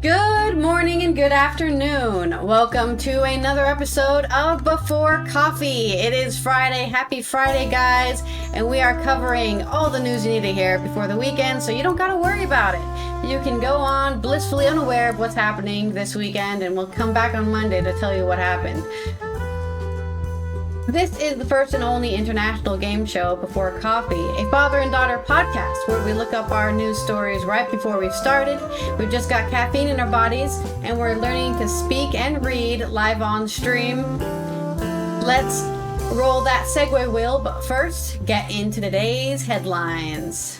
Good morning and good afternoon. Welcome to another episode of Before Coffee. It is Friday. Happy Friday, guys. And we are covering all the news you need to hear before the weekend, so you don't gotta worry about it. You can go on blissfully unaware of what's happening this weekend, and we'll come back on Monday to tell you what happened. This is the first and only international game show, Before Coffee, a father and daughter podcast where we look up our news stories right before we've started. We've just got caffeine in our bodies, and we're learning to speak and read live on stream. Let's roll that segue wheel, but first, get into today's headlines.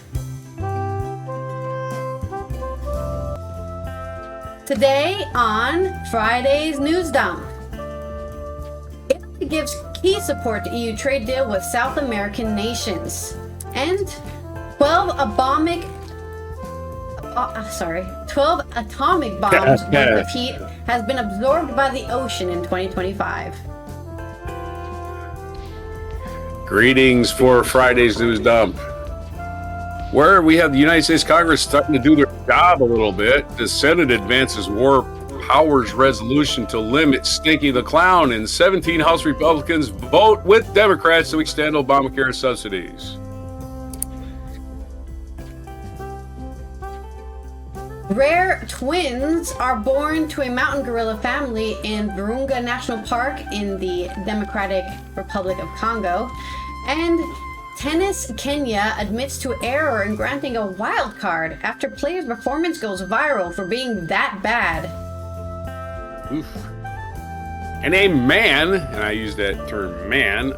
Today on Friday's News Dump. Italy gives key support to EU trade deal with South American nations. And 12 atomic bombs worth of heat has been absorbed by the ocean in 2025. Greetings for Friday's News Dump, where we have the United States Congress starting to do their job a little bit. The Senate advances war powers resolution to limit Stinky the Clown, and 17 House Republicans vote with Democrats to extend Obamacare subsidies. Rare twins are born to a mountain gorilla family in Virunga National Park in the Democratic Republic of Congo. And Tennis Kenya admits to error in granting a wild card after player's performance goes viral for being that bad. Oof. And a man, and I use that term man,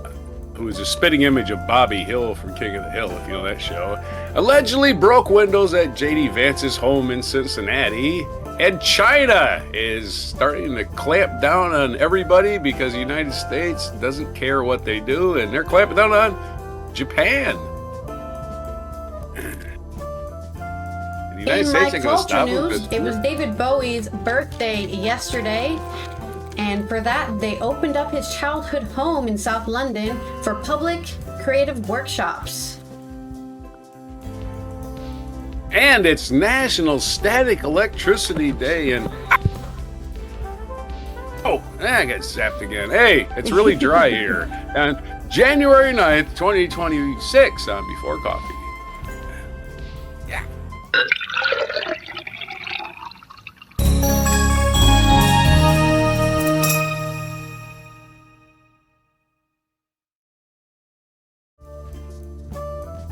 who is a spitting image of Bobby Hill from King of the Hill, if you know that show, allegedly broke windows at JD Vance's home in Cincinnati. And China is starting to clamp down on everybody because the United States doesn't care what they do, and they're clamping down on Japan. In my culture news, it was David Bowie's birthday yesterday, and for that they opened up his childhood home in South London for public creative workshops. And it's National Static Electricity Day, and I got zapped again. Hey, it's really dry here. And January 9th, 2026 on Before Coffee. Yeah.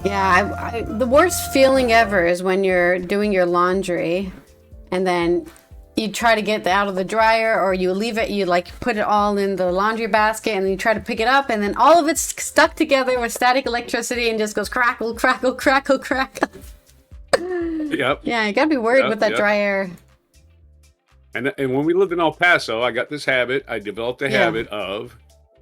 Yeah, the worst feeling ever is when you're doing your laundry and then you try to get it out of the dryer, or you leave it, you like put it all in the laundry basket and then you try to pick it up and then all of it's stuck together with static electricity and just goes crackle, crackle, crackle, crackle. Yep. Yeah, you gotta be worried with that dry air. And when we lived in El Paso, I got this habit. I developed a habit of,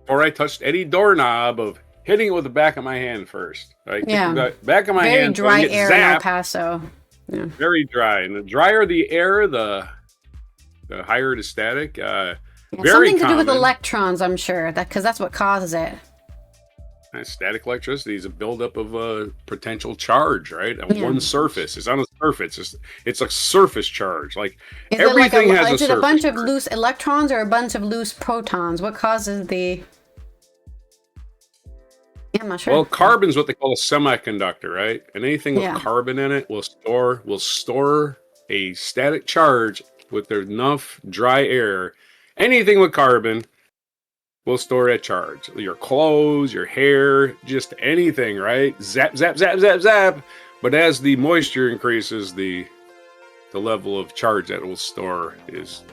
before I touched any doorknob, of hitting it with the back of my hand first. Right? Yeah. The back of my hand. Very dry air in El Paso. Yeah. Very dry. And the drier the air, the higher the static. Very something to common. do with electrons, I'm sure, because that's what causes it. Static electricity is a buildup of a potential charge, right? On one surface. It's on a surface. It's a surface charge. Like is everything has a surface. Is it a bunch of charge. loose electrons or a bunch of loose protons? What causes the... Yeah, I'm not sure. Well, carbon's what they call a semiconductor, right? And anything with carbon in it will store a static charge with enough dry air. Anything with carbon will store a charge. Your clothes, your hair, just anything, right? Zap, zap, zap, zap, zap. But as the moisture increases, the level of charge that it will store is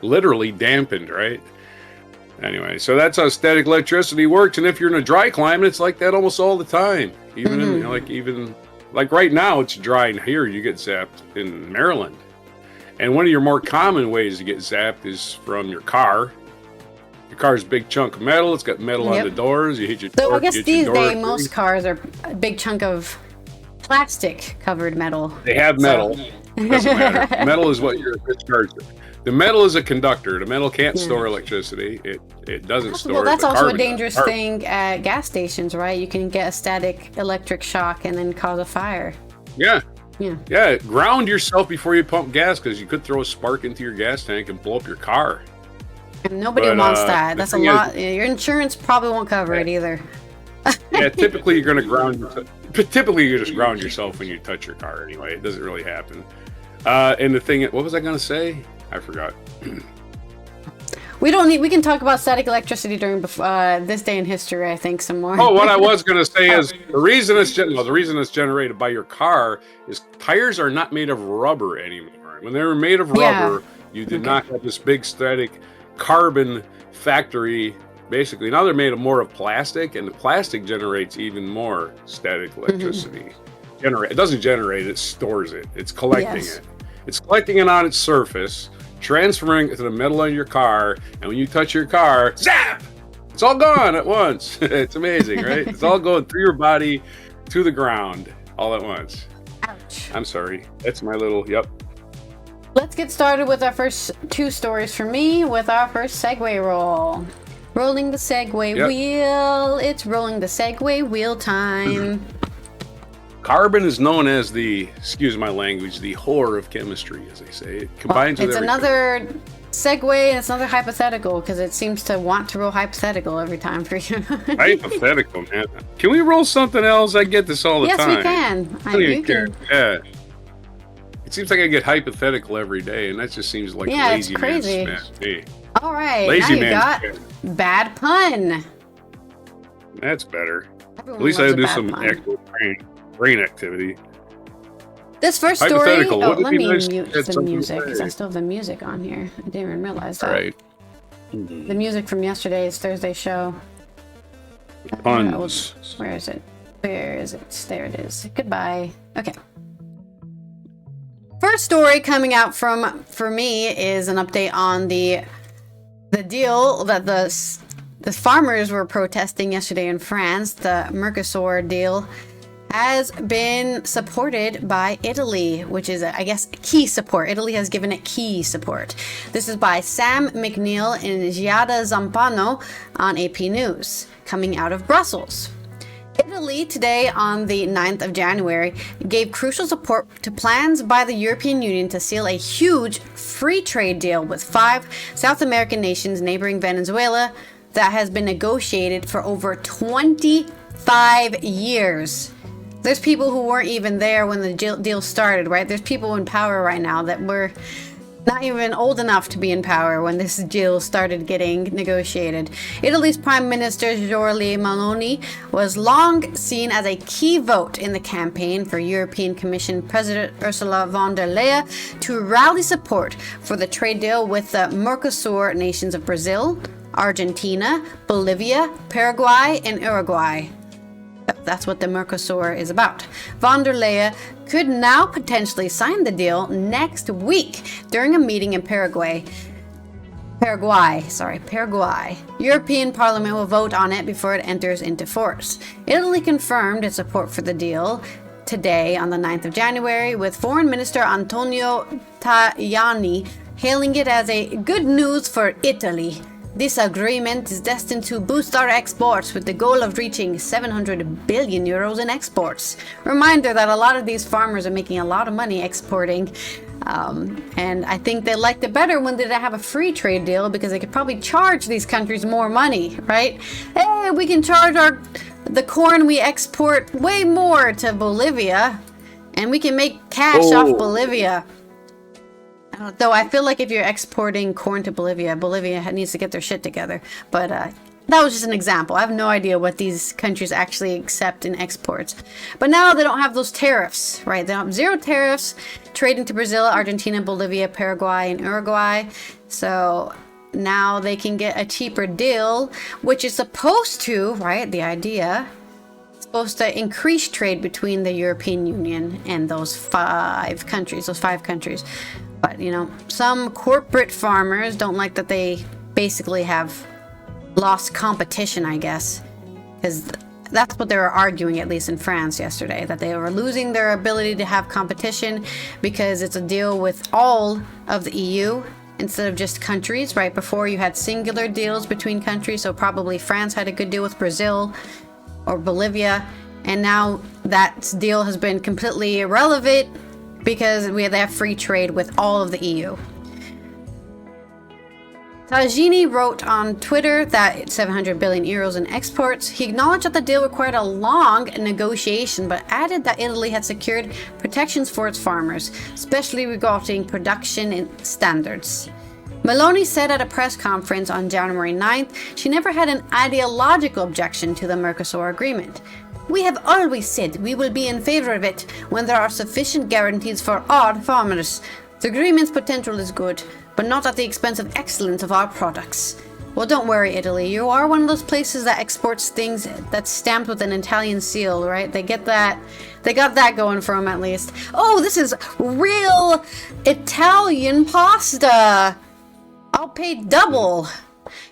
literally dampened, right? Anyway, so that's how static electricity works. And if you're in a dry climate, it's like that almost all the time. Even in, like right now, it's dry in here. You get zapped in Maryland. And one of your more common ways to get zapped is from your car. Your car's a big chunk of metal. It's got metal on the doors. You hit your door. So I guess these days, most cars are a big chunk of plastic covered metal. They have metal. Doesn't matter. Metal is what you're charged with. The metal is a conductor. The metal can't store electricity. It doesn't store. Well, that's the also carbon a dangerous thing at gas stations, right? You can get a static electric shock and then cause a fire. Yeah, Yeah, ground yourself before you pump gas, because you could throw a spark into your gas tank and blow up your car. And nobody wants that. That's a lot. Your insurance probably won't cover it either. Yeah, typically you're going to ground yourself. Typically you just ground yourself when you touch your car anyway. It doesn't really happen. And the thing, what was I going to say? I forgot. We can talk about static electricity during this day in history, I think, some more. Oh, what I was going to say is the reason it's generated by your car is tires are not made of rubber anymore. When they were made of rubber, you did not have this big static carbon factory. Basically, now they're made more of plastic, and the plastic generates even more static electricity. It doesn't generate; it stores it. It's collecting it. It's collecting it on its surface, transferring it to the metal of your car, and when you touch your car, zap! It's all gone at once. It's amazing, right? It's all going through your body to the ground all at once. Ouch. I'm sorry. That's my little, yep. Let's get started with our first two stories for me with our first segue roll. Rolling the Segway wheel. It's rolling the Segway wheel time. Carbon is known as the, excuse my language, the whore of chemistry, as they say. It combines with everything. It's another segue, and it's another hypothetical, because it seems to want to roll hypothetical every time for you. Hypothetical, man. Can we roll something else? I get this all the time. Yes, we can. I don't even care. Yeah. It seems like I get hypothetical every day, and that just seems like lazy it's crazy. man's hey. All right, lazy now you got bad pun. That's better. Everyone At least I loves a do bad some pun. actual brain activity. This first story. Oh, let me nice mute the music, because I still have the music on here. I didn't even realize that. Right. The music from yesterday's Thursday show. Puns. Where is it? Where is it? There it is. Goodbye. Okay. First story coming out for me is an update on the deal that the farmers were protesting yesterday in France. The Mercosur deal has been supported by Italy, which is, I guess, key support. Italy has given it key support. This is by Sam McNeil and Giada Zampano on AP News, coming out of Brussels. Italy today, on the 9th of January, gave crucial support to plans by the European Union to seal a huge free trade deal with 5 South American nations neighboring Venezuela that has been negotiated for over 25 years. There's people who weren't even there when the deal started, right? There's people in power right now that were not even old enough to be in power when this deal started getting negotiated. Italy's Prime Minister Giorgia Meloni was long seen as a key vote in the campaign for European Commission President Ursula von der Leyen to rally support for the trade deal with the Mercosur nations of Brazil, Argentina, Bolivia, Paraguay, and Uruguay. That's what the Mercosur is about. Von der Leyen could now potentially sign the deal next week during a meeting in Paraguay. European Parliament will vote on it before it enters into force. Italy confirmed its support for the deal today on the 9th of January, with Foreign Minister Antonio Tajani hailing it as a good news for Italy. This agreement is destined to boost our exports with the goal of reaching 700 billion euros in exports. Reminder that a lot of these farmers are making a lot of money exporting. And I think they liked it better when they didn't have a free trade deal, because they could probably charge these countries more money, right? Hey, we can charge the corn we export way more to Bolivia, and we can make cash off Bolivia. Though I feel like if you're exporting corn to Bolivia needs to get their shit together. But that was just an example. I have no idea what these countries actually accept in exports. But now they don't have those tariffs, right? They don't have 0 tariffs trading to Brazil, Argentina, Bolivia, Paraguay, and Uruguay. So now they can get a cheaper deal, which is supposed to, right? The idea supposed to increase trade between the European Union and those 5 countries. But, some corporate farmers don't like that they basically have lost competition, I guess. Because that's what they were arguing, at least in France yesterday, that they were losing their ability to have competition because it's a deal with all of the EU instead of just countries, right? Before you had singular deals between countries, so probably France had a good deal with Brazil or Bolivia. And now that deal has been completely irrelevant because they have free trade with all of the EU. Tajini wrote on Twitter that 700 billion euros in exports. He acknowledged that the deal required a long negotiation, but added that Italy had secured protections for its farmers, especially regarding production standards. Meloni said at a press conference on January 9th she never had an ideological objection to the Mercosur agreement. We have always said we will be in favor of it when there are sufficient guarantees for all farmers. The agreement's potential is good, but not at the expense of excellence of our products. Well, don't worry, Italy. You are one of those places that exports things that's stamped with an Italian seal, right? They got that going for them at least. Oh, this is real Italian pasta. I'll pay double.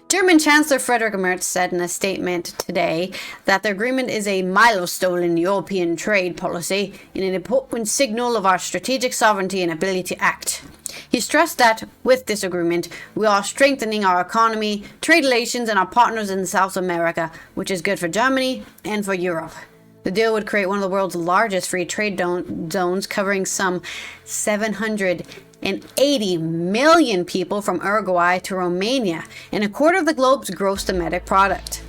German Chancellor Friedrich Merz said in a statement today that the agreement is a milestone in European trade policy and an important signal of our strategic sovereignty and ability to act. He stressed that with this agreement, we are strengthening our economy, trade relations, and our partners in South America, which is good for Germany and for Europe. The deal would create one of the world's largest free trade zones, covering some 780 million people from Uruguay to Romania, and a quarter of the globe's gross domestic product.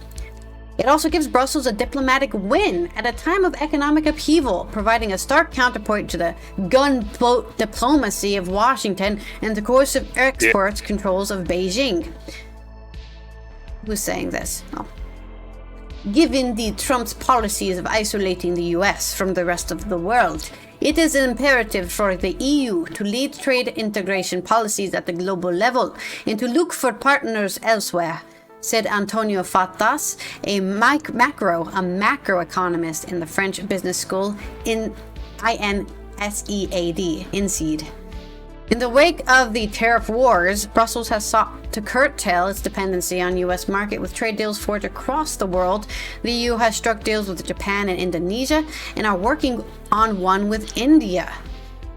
It also gives Brussels a diplomatic win at a time of economic upheaval, providing a stark counterpoint to the gunboat diplomacy of Washington and the coercive exports controls of Beijing. Who's saying this? Oh. Given the Trump's policies of isolating the US from the rest of the world, it is imperative for the EU to lead trade integration policies at the global level and to look for partners elsewhere, said Antonio Fatas, a macroeconomist in the French business school in INSEAD. In the wake of the tariff wars, Brussels has sought to curtail its dependency on U.S. market with trade deals forged across the world. The EU has struck deals with Japan and Indonesia and are working on one with India.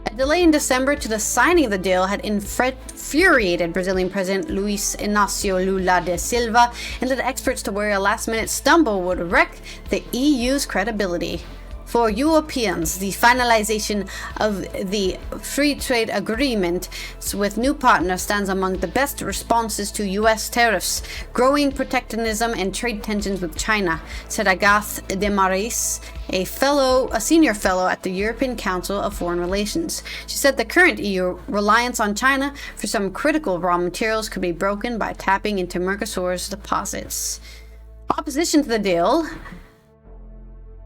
A delay in December to the signing of the deal had infuriated Brazilian President Luiz Inácio Lula da Silva and led experts to worry a last-minute stumble would wreck the EU's credibility. For Europeans, the finalization of the free trade agreement with new partners stands among the best responses to U.S. tariffs, growing protectionism, and trade tensions with China, said Agathe Desmarais, a senior fellow at the European Council of Foreign Relations. She said the current EU reliance on China for some critical raw materials could be broken by tapping into Mercosur's deposits. Opposition to the deal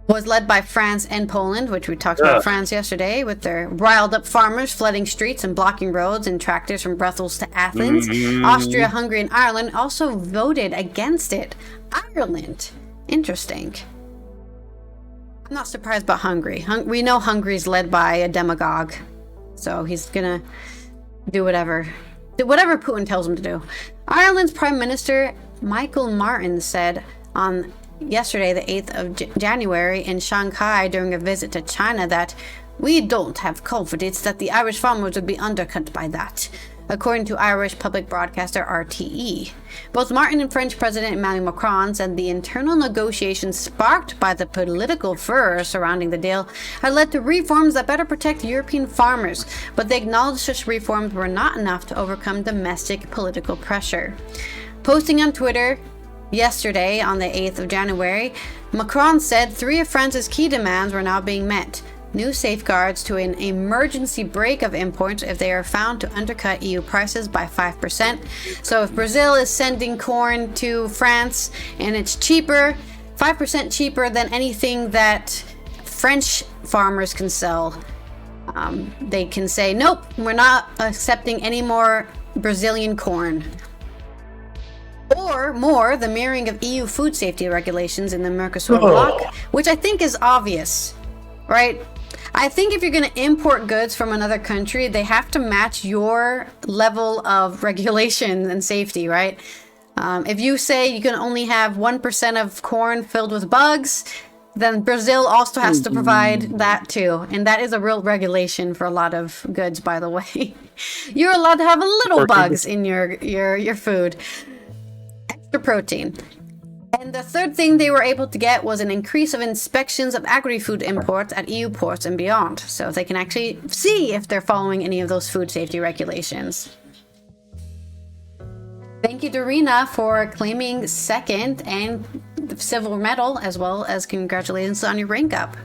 was led by France and Poland, which we talked about France yesterday, with their riled up farmers flooding streets and blocking roads and tractors from Brussels to Athens. Austria, Hungary, and Ireland also voted against it. Ireland. Interesting. I'm not surprised about Hungary. We know Hungary's led by a demagogue, so he's gonna do whatever Putin tells him to do. Ireland's Prime Minister Michael Martin said on yesterday, the 8th of January, in Shanghai during a visit to China that we don't have confidence that the Irish farmers would be undercut by that, according to Irish public broadcaster RTE. Both Martin and French President Emmanuel Macron said the internal negotiations sparked by the political furor surrounding the deal had led to reforms that better protect European farmers, but they acknowledged such reforms were not enough to overcome domestic political pressure. Posting on Twitter yesterday, on the 8th of January, Macron said 3 of France's key demands were now being met. New safeguards to an emergency break of imports if they are found to undercut EU prices by 5%. So if Brazil is sending corn to France and it's cheaper, 5% cheaper than anything that French farmers can sell, they can say, nope, we're not accepting any more Brazilian corn. Or more, the mirroring of EU food safety regulations in the Mercosur bloc, which I think is obvious, right? I think if you're going to import goods from another country, they have to match your level of regulation and safety, right? If you say you can only have 1% of corn filled with bugs, then Brazil also has to provide that too. And that is a real regulation for a lot of goods, by the way. You're allowed to have a little bugs in your food. Protein. And the third thing they were able to get was an increase of inspections of agri-food imports at EU ports and beyond, so they can actually see if they're following any of those food safety regulations. Thank you, Dorina, for claiming second and the silver medal, as well as congratulations on your rank up.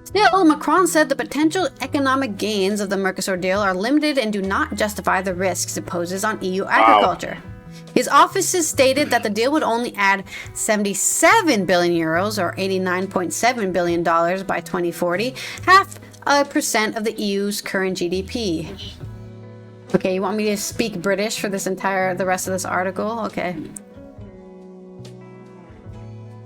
Still, Macron said the potential economic gains of the Mercosur deal are limited and do not justify the risks it poses on EU agriculture. His offices stated that the deal would only add 77 billion euros, or $89.7 billion by 2040, 0.5% of the EU's current GDP. Okay, you want me to speak British for the rest of this article? Okay.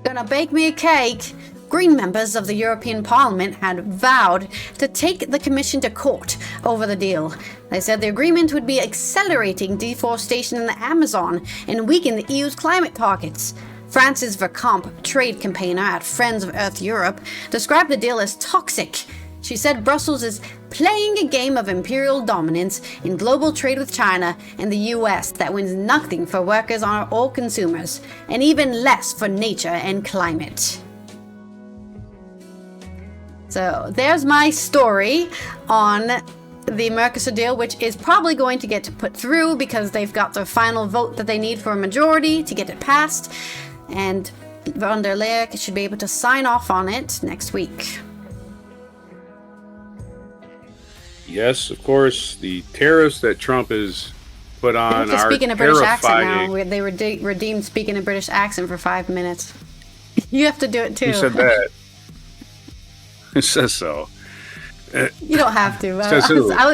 Gonna bake me a cake. Green members of the European Parliament had vowed to take the Commission to court over the deal. They said the agreement would be accelerating deforestation in the Amazon and weaken the EU's climate targets. Frances Verkamp, trade campaigner at Friends of Earth Europe, described the deal as toxic. She said Brussels is playing a game of imperial dominance in global trade with China and the US that wins nothing for workers or consumers, and even less for nature and climate. So there's my story on the Mercosur deal, which is probably going to get put through because they've got the final vote that they need for a majority to get it passed. And von der Leyen should be able to sign off on it next week. Yes, of course, the tariffs that Trump has put on are speaking a British accent now. They redeemed speaking a British accent for 5 minutes. You have to do it too. Who said that? It says so. You don't have to.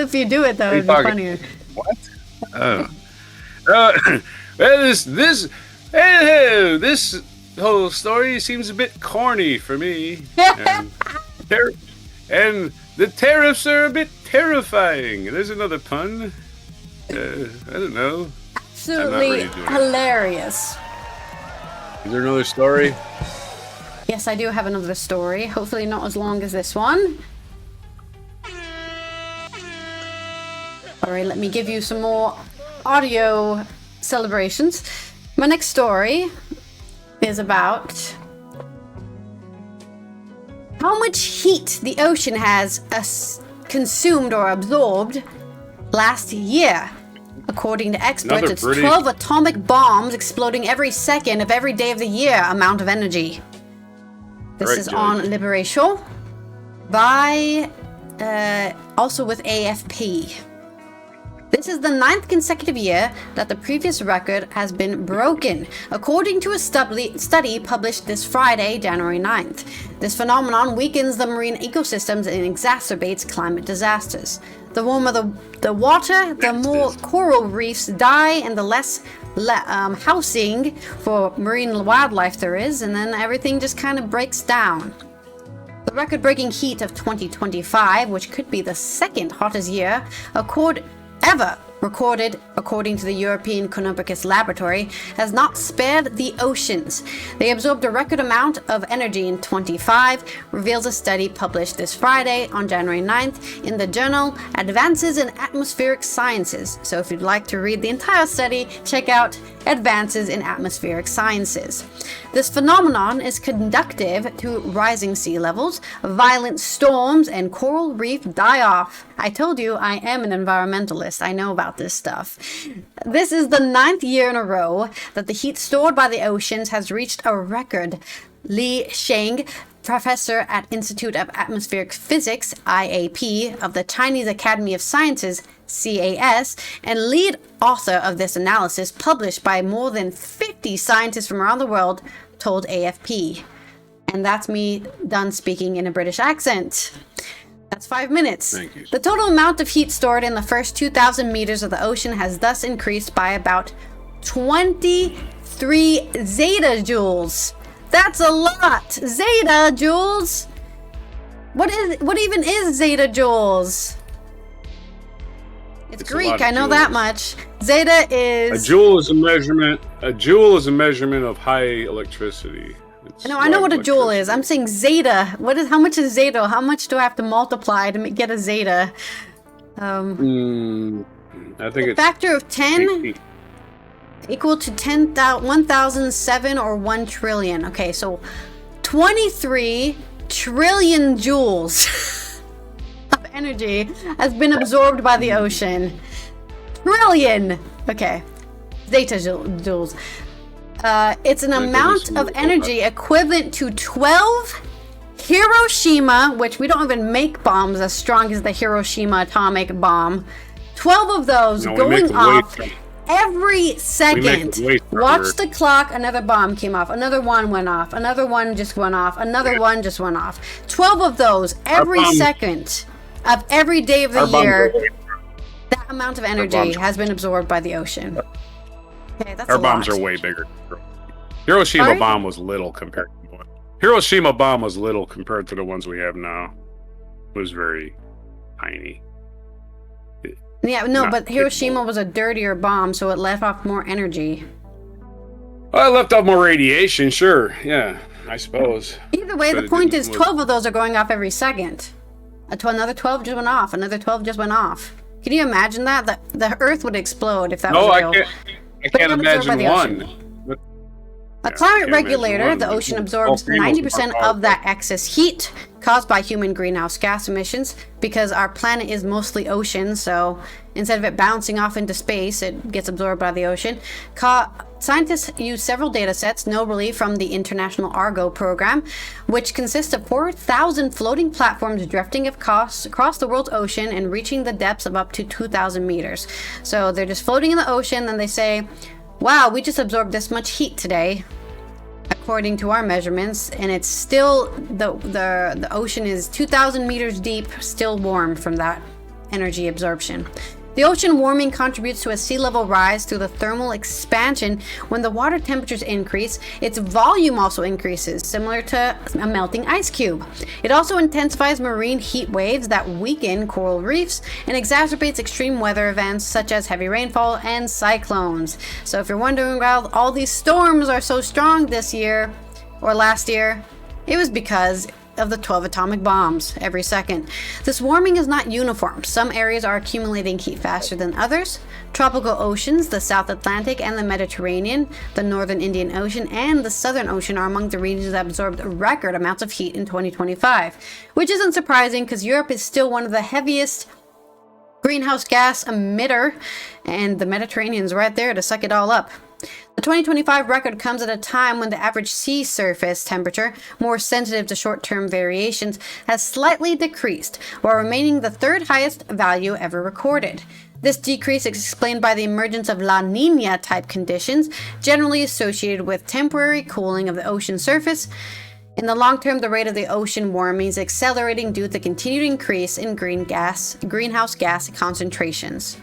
If you do it, though, it'd be funnier. What? Well, this whole story seems a bit corny for me. And the tariffs are a bit terrifying. There's another pun. I don't know. Absolutely hilarious. Is there another story? Yes, I do have another story. Hopefully not as long as this one. Alright, let me give you some more audio celebrations. My next story is about how much heat the ocean has consumed or absorbed last year. According to experts, it's 12 atomic bombs exploding every second of every day of the year amount of energy. This is on Liberation by also with AFP. This is the 9th consecutive year that the previous record has been broken, according to a study published this Friday, January 9th. This phenomenon weakens the marine ecosystems and exacerbates climate disasters. The warmer the water, the more coral reefs die and the less housing for marine wildlife there is, and then everything just kind of breaks down. The record-breaking heat of 2025, which could be the second hottest year ever recorded, according to the European Copernicus Laboratory, has not spared the oceans. They absorbed a record amount of energy in 25, reveals a study published this Friday on January 9th in the journal Advances in Atmospheric Sciences. So if you'd like to read the entire study, check out Advances in Atmospheric Sciences. This phenomenon is conducive to rising sea levels, violent storms, and coral reef die-off. I told you I am an environmentalist. I know about this stuff. This is the 9th year in a row that the heat stored by the oceans has reached a record. Li Sheng, professor at Institute of Atmospheric Physics, IAP, of the Chinese Academy of Sciences, CAS, and lead author of this analysis published by more than 50 scientists from around the world, told AFP. And that's me done speaking in a British accent. That's 5 minutes. Thank you. The total amount of heat stored in the first 2,000 meters of the ocean has thus increased by about 23 zetajoules. That's a lot! Zetajoules? What even is zetajoules? It's Greek, I know that much. Zeta is... A joule is a measurement. A joule is a measurement of high electricity. No, I know what a joule is. I'm saying zeta. How much is zeta? How much do I have to multiply to get a zeta? I think it's factor of 10. equal to 1,007 or 1 trillion. Okay, so 23 trillion joules of energy has been absorbed by the ocean. Trillion! Okay, zeta joules. It's an amount of energy equivalent to 12 Hiroshima, which we don't even make bombs as strong as the Hiroshima atomic bomb. 12 of those going off every second. Watch the clock. Another bomb came off. Another one went off. Another one just went off. Another one just went off. 12 of those every second of every day of the year. That amount of energy has been absorbed by the ocean. Okay, that's our bombs are way bigger. Hiroshima bomb was little compared to the ones we have now. It was very tiny. Yeah, no, but Hiroshima was a dirtier bomb, so it let off more energy. Well, it left off more radiation, sure. Yeah, I suppose. Either way, the point is 12 of those are going off every second. Another 12 just went off. Another 12 just went off. Can you imagine that? The Earth would explode if that was real. No, I can't imagine one. A climate regulator, the ocean absorbs 90% of that excess heat caused by human greenhouse gas emissions because our planet is mostly ocean, so instead of it bouncing off into space, it gets absorbed by the ocean. Scientists use several data sets, notably from the International Argo program, which consists of 4,000 floating platforms drifting across the world's ocean and reaching the depths of up to 2,000 meters. So they're just floating in the ocean, and they say, wow, we just absorbed this much heat today, according to our measurements, and it's still, the ocean is 2,000 meters deep, still warm from that energy absorption. The ocean warming contributes to a sea level rise through the thermal expansion. When the water temperatures increase, its volume also increases, similar to a melting ice cube. It also intensifies marine heat waves that weaken coral reefs and exacerbates extreme weather events such as heavy rainfall and cyclones. So if you're wondering why all these storms are so strong this year or last year, it was because of the 12 atomic bombs every second. This warming is not uniform. Some areas are accumulating heat faster than others. Tropical oceans, the South Atlantic and the Mediterranean, the Northern Indian Ocean, and the Southern Ocean are among the regions that absorbed record amounts of heat in 2025, which isn't surprising because Europe is still one of the heaviest greenhouse gas emitter, and the Mediterranean's right there to suck it all up. The 2025 record comes at a time when the average sea surface temperature, more sensitive to short-term variations, has slightly decreased, while remaining the third highest value ever recorded. This decrease is explained by the emergence of La Niña type conditions, generally associated with temporary cooling of the ocean surface. In the long term, the rate of the ocean warming is accelerating due to the continued increase in greenhouse gas concentrations.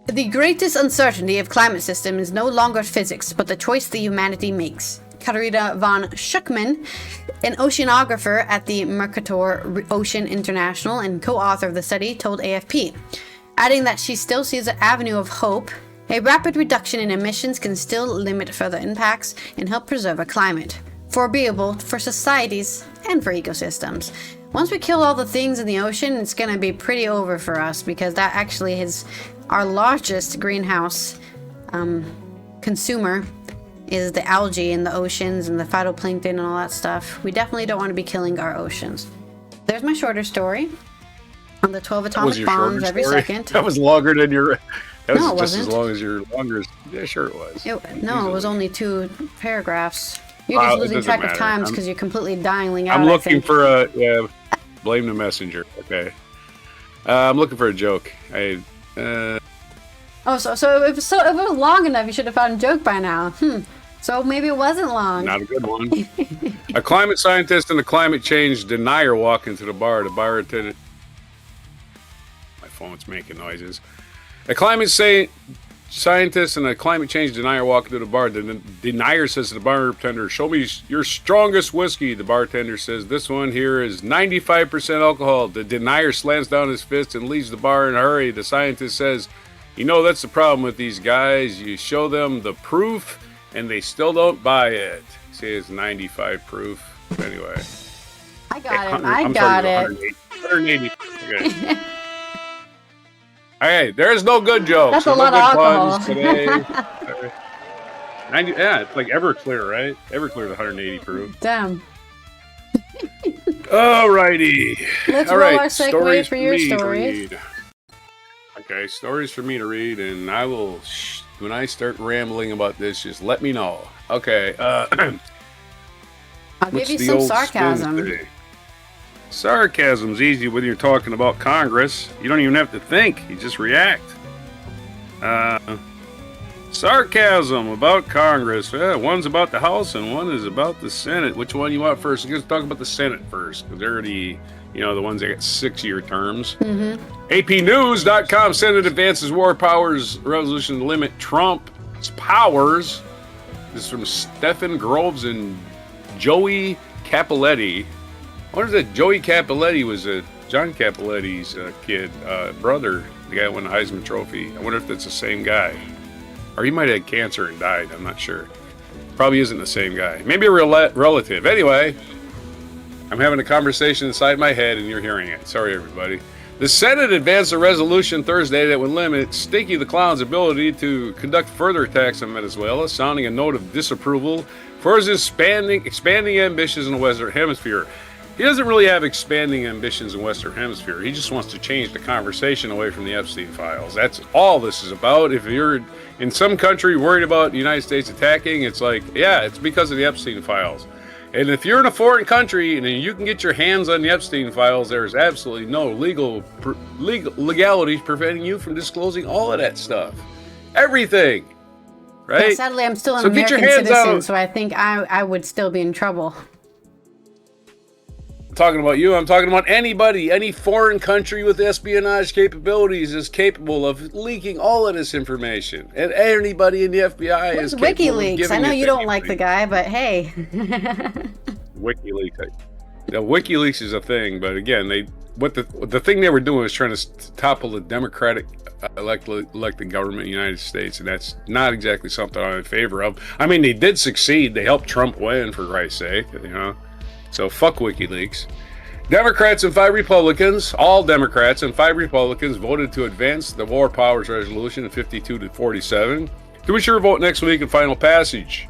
The greatest uncertainty of climate system is no longer physics, but the choice that humanity makes. Katarina von Schuckmann, an oceanographer at the Mercator Ocean International and co-author of the study, told AFP, adding that she still sees an avenue of hope. A rapid reduction in emissions can still limit further impacts and help preserve a climate foreseeable for societies and for ecosystems. Once we kill all the things in the ocean, it's going to be pretty over for us, because that actually is our largest greenhouse consumer is the algae in the oceans and the phytoplankton and all that stuff. We definitely don't want to be killing our oceans. There's my shorter story on the 12 atomic bombs every second. That was longer than your... That was just as long as your longer... Yeah, sure it was. It was only 2 paragraphs. You're just losing track of times because you're completely dialing out. I'm looking for a... Yeah, blame the messenger. Okay. I'm looking for a joke. So if it was long enough, you should have found a joke by now. So maybe it wasn't long. Not a good one. A climate scientist and a climate change denier walk into the bar. The bar attendant... My phone's making noises. A climate scientist and a climate change denier walk into the bar. The denier says to the bartender, "Show me your strongest whiskey." The bartender says, "This one here is 95% alcohol." The denier slams down his fist and leaves the bar in a hurry. The scientist says, "You know, that's the problem with these guys. You show them the proof and they still don't buy it." See, it's 95 proof. Anyway. I got it. 180. Okay. Hey, there's no good jokes. That's a no lot of alcohol today. Yeah, it's like Everclear, right? Everclear is 180 proof. Damn. Alrighty. Let's roll our segue for your stories. Okay, stories for me to read, and I will, when I start rambling about this, just let me know. Okay. I'll give you some sarcasm. Sarcasm's easy when you're talking about Congress. You don't even have to think. You just react. Sarcasm about Congress. One's about the House and one is about the Senate. Which one you want first? Let's talk about the Senate first, because they're the ones that get 6-year terms. APnews.com. Senate advances war powers resolution to limit Trump's powers. This is from Stephen Groves and Joey Cappelletti. I wonder if that Joey Cappelletti was John Cappelletti's kid, brother, the guy who won the Heisman Trophy. I wonder if that's the same guy. Or he might have had cancer and died, I'm not sure. Probably isn't the same guy. Maybe a relative. Anyway, I'm having a conversation inside my head and you're hearing it. Sorry, everybody. The Senate advanced a resolution Thursday that would limit Stinky the Clown's ability to conduct further attacks on Venezuela, sounding a note of disapproval for his expanding ambitions in the Western Hemisphere. He doesn't really have expanding ambitions in the Western Hemisphere. He just wants to change the conversation away from the Epstein files. That's all this is about. If you're in some country worried about the United States attacking, it's like, yeah, it's because of the Epstein files. And if you're in a foreign country and you can get your hands on the Epstein files, there's absolutely no legalities preventing you from disclosing all of that stuff. Everything. Right? Yeah, sadly, I'm still an American citizen, so I think I would still be in trouble. Talking about you, I'm talking about anybody, any foreign country with espionage capabilities is capable of leaking all of this information. And anybody in the FBI is capable of giving I know you don't like the guy, but hey. WikiLeaks. Now, WikiLeaks is a thing, but again, the thing they were doing was trying to topple the Democratic elected government in the United States, and that's not exactly something I'm in favor of. I mean, they did succeed. They helped Trump win, for Christ's sake, So fuck WikiLeaks. Democrats and 5 Republicans, all Democrats and 5 Republicans voted to advance the War Powers Resolution 52-47 to ensure vote next week in final passage.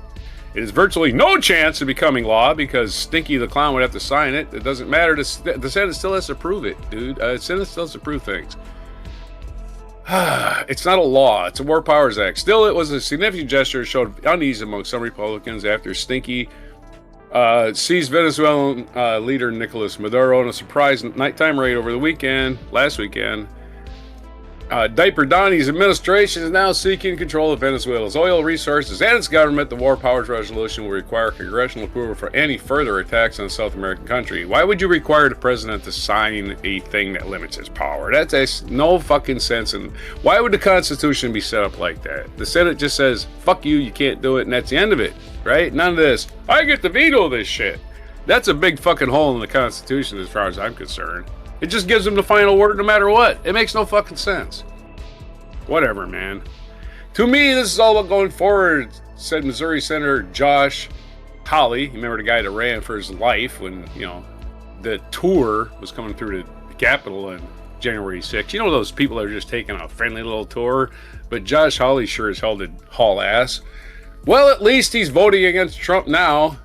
It is virtually no chance of becoming law because Stinky the Clown would have to sign it. It doesn't matter. The Senate still has to approve it, dude. The Senate still has to approve things. It's not a law. It's a War Powers Act. Still, it was a significant gesture that showed unease among some Republicans after Stinky seized Venezuelan leader Nicolas Maduro in a surprise nighttime raid over the last weekend. Diaper Donnie's administration is now seeking control of Venezuela's oil resources and its government. The War Powers Resolution will require congressional approval for any further attacks on a South American country. Why would you require the president to sign a thing that limits his power? That makes no fucking sense. And why would the Constitution be set up like that? The Senate just says, fuck you, you can't do it, and that's the end of it, right? None of this, I get to veto this shit. That's a big fucking hole in the Constitution as far as I'm concerned. It just gives them the final word no matter what. It makes no fucking sense. Whatever, man. To me, this is all about going forward, said Missouri Senator Josh Hawley. You remember the guy that ran for his life when, the tour was coming through the Capitol on January 6th. You know those people that are just taking a friendly little tour? But Josh Hawley sure as hell did haul ass. Well, at least he's voting against Trump now.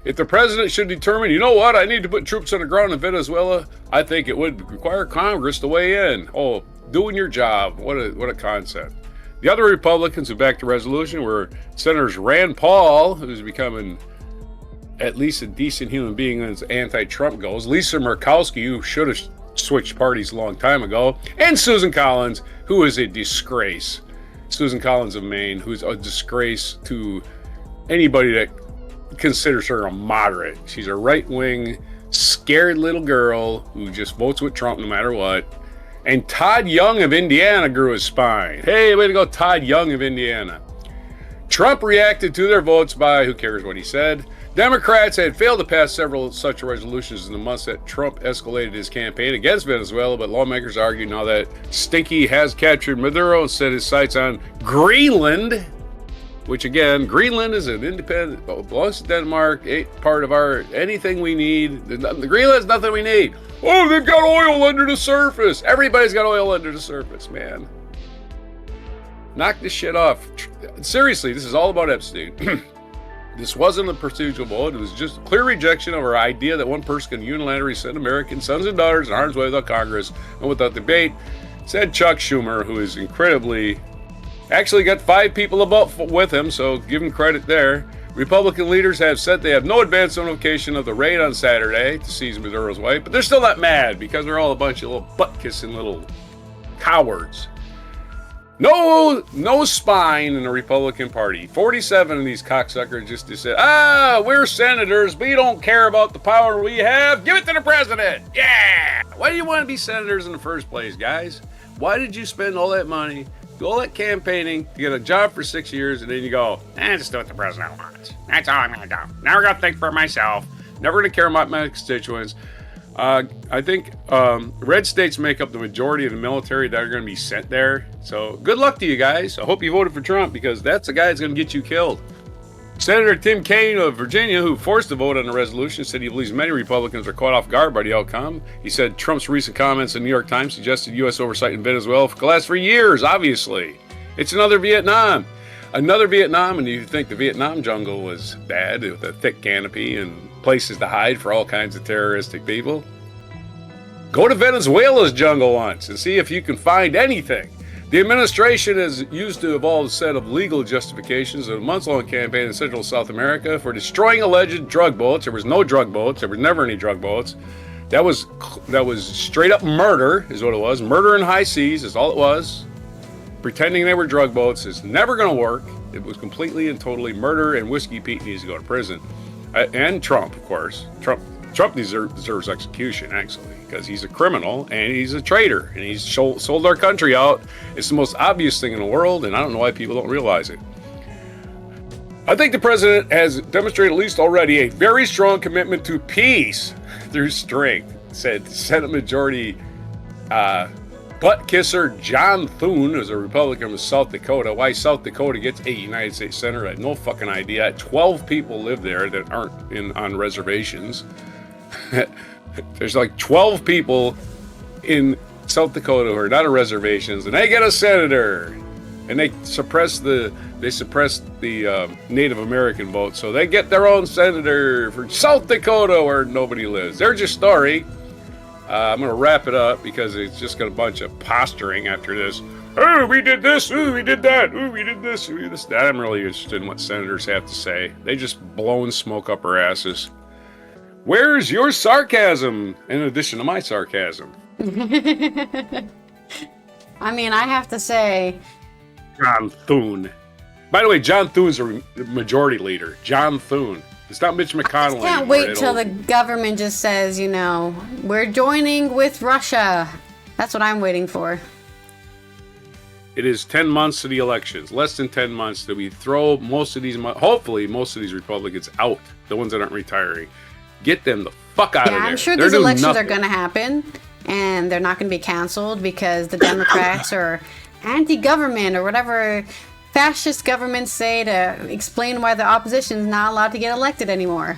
If the president should determine, you know what, I need to put troops on the ground in Venezuela, I think it would require Congress to weigh in. Oh, doing your job. What a concept. The other Republicans who backed the resolution were Senators Rand Paul, who's becoming at least a decent human being as anti-Trump goes, Lisa Murkowski, who should have switched parties a long time ago, and Susan Collins, who is a disgrace. Susan Collins of Maine, who's a disgrace to anybody that considers her a moderate. She's a right-wing, scared little girl who just votes with Trump no matter what. And Todd Young of Indiana grew his spine. Hey, way to go, Todd Young of Indiana. Trump reacted to their votes by, who cares what he said. Democrats had failed to pass several such resolutions in the months that Trump escalated his campaign against Venezuela, but lawmakers argue now that Stinky has captured Maduro and set his sights on Greenland, which again, Greenland is an independent, belongs to Denmark, ain't part of our anything we need. The Greenland's nothing we need. Oh, they've got oil under the surface. Everybody's got oil under the surface, man. Knock this shit off. Seriously, this is all about Epstein. This wasn't a procedural vote. It was just a clear rejection of our idea that one person can unilaterally send American sons and daughters in harm's way without Congress and without debate, said Chuck Schumer, who is incredibly... Actually got 5 people with him, so give him credit there. Republican leaders have said they have no advance notification of the raid on Saturday to seize Maduro's wife, but they're still not mad because they're all a bunch of little butt-kissing little cowards. No spine in the Republican Party. 47 of these cocksuckers just said, we're senators. We don't care about the power we have. Give it to the president. Yeah. Why do you want to be senators in the first place, guys? Why did you spend all that money, do all that campaigning to get a job for 6 years, and then you go, just do what the president wants. That's all I'm going to do. Never going to think for myself. Never going to care about my constituents. I think red states make up the majority of the military that are going to be sent there. So good luck to you guys. I hope you voted for Trump because that's the guy that's going to get you killed. Senator Tim Kaine of Virginia, who forced the vote on the resolution, said he believes many Republicans are caught off guard by the outcome. He said Trump's recent comments in the New York Times suggested U.S. oversight in Venezuela could last for years, obviously. It's another Vietnam. Another Vietnam, and you think the Vietnam jungle was bad with a thick canopy and places to hide for all kinds of terroristic people. Go to Venezuela's jungle once and see if you can find anything. The administration has used to evolve a set of legal justifications of a months-long campaign in Central South America for destroying alleged drug boats. There was no drug boats. There was never any drug boats. That was straight up murder is what it was. Murder in high seas is all it was. Pretending they were drug boats is never going to work. It was completely and totally murder, and Whiskey Pete needs to go to prison. And Trump, of course. Trump deserves execution, actually, because he's a criminal and he's a traitor and he's sold our country out. It's the most obvious thing in the world, and I don't know why people don't realize it. I think the president has demonstrated at least already a very strong commitment to peace through strength, said Senate Majority butt kisser John Thune is a Republican from South Dakota. Why South Dakota gets a United States senator, I had no fucking idea. 12 people live there that aren't on reservations. There's like 12 people in South Dakota who are not on reservations, and they get a senator. And they suppress the Native American vote, so they get their own senator for South Dakota where nobody lives. There's your story. I'm going to wrap it up because it's just got a bunch of posturing after this. Oh, we did this. Oh, we did that. Oh, we did this. We did this. I'm really interested in what senators have to say. They just blowing smoke up our asses. Where's your sarcasm in addition to my sarcasm? I mean, I have to say... John Thune. By the way, John Thune's a majority leader. John Thune. It's not Mitch McConnell anymore. I can't wait till the government just says, we're joining with Russia. That's what I'm waiting for. It is 10 months to the elections. Less than 10 months that we throw hopefully most of these Republicans out. The ones that aren't retiring. Get them the fuck out of there. I'm sure these elections are going to happen. And they're not going to be canceled because the Democrats are anti-government or whatever fascist governments say to explain why the opposition is not allowed to get elected anymore.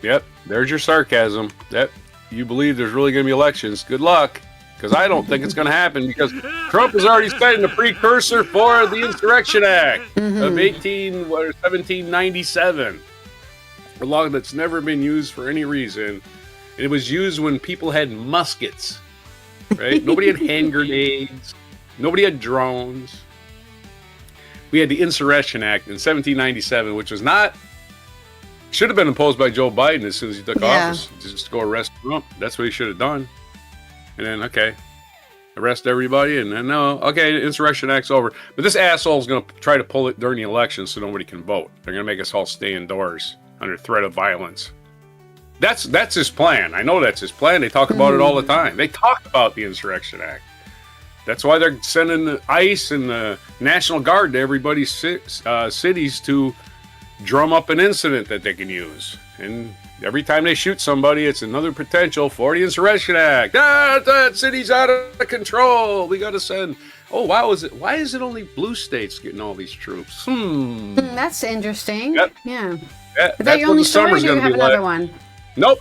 Yep, there's your sarcasm. That you believe there's really going to be elections. Good luck, because I don't think it's going to happen because Trump has already setting the precursor for the Insurrection Act of 1797. A law that's never been used for any reason. It was used when people had muskets, right? Nobody had hand grenades. Nobody had drones. We had the Insurrection Act in 1797, which was should have been imposed by Joe Biden as soon as he took office, just to go arrest Trump. That's what he should have done. And then, arrest everybody, and then, the Insurrection Act's over. But this asshole is going to try to pull it during the election so nobody can vote. They're going to make us all stay indoors under threat of violence. That's his plan. I know that's his plan. They talk about it all the time. They talk about the Insurrection Act. That's why they're sending the ICE and the National Guard to everybody's cities to drum up an incident that they can use. And every time they shoot somebody, it's another potential for the Insurrection Act. That city's out of control. We got to send... Oh, wow. Why is it only blue states getting all these troops? That's interesting. Yep. Yeah. Is that your only story, or do you have another one? Nope.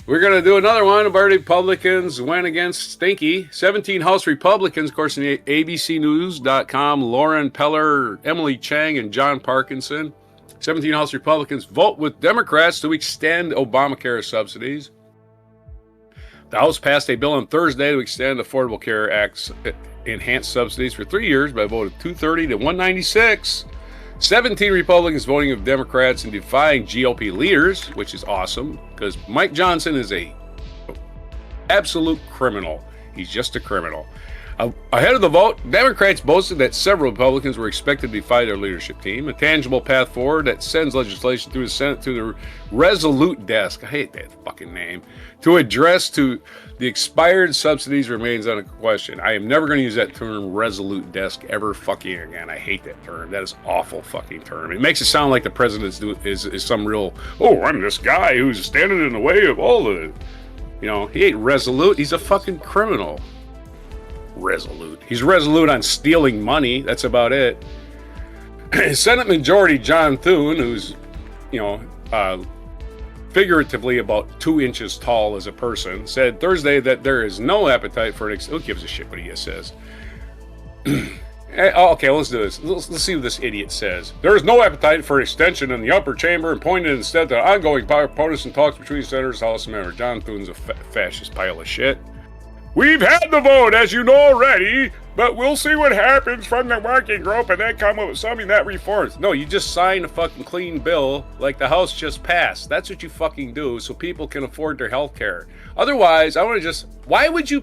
We're going to do another one of our Republicans went against Stinky. 17 House Republicans, of course, in ABCnews.com, Lauren Peller, Emily Chang, and John Parkinson. 17 House Republicans vote with Democrats to extend Obamacare subsidies. The House passed a bill on Thursday to extend Affordable Care Act's enhanced subsidies for 3 years by a vote of 230 to 196. 17 Republicans voting with Democrats and defying GOP leaders, which is awesome, because Mike Johnson is a absolute criminal. He's just a criminal. Ahead of the vote, Democrats boasted that several Republicans were expected to defy their leadership team, a tangible path forward that sends legislation through the Senate to the Resolute desk. I hate that fucking name. To address to the expired subsidies remains on a question. I am never going to use that term Resolute desk ever fucking again. I hate that term. That is awful fucking term. It makes it sound like the president is some real, I'm this guy who's standing in the way of all of it. You know, he ain't resolute. He's a fucking criminal. Resolute. He's resolute on stealing money. That's about it. Senate Majority John Thune, who's, figuratively about 2 inches tall as a person, said Thursday that there is no appetite for who gives a shit what he says? Okay, let's do this. Let's see what this idiot says. There is no appetite for extension in the upper chamber and pointed instead to ongoing bipartisan talks between senators, House members. John Thune's a fascist pile of shit. We've had the vote, as you know already, but we'll see what happens from the working group and then come up with something that reforms. No, you just sign a fucking clean bill like the House just passed. That's what you fucking do so people can afford their health care. Otherwise, why would you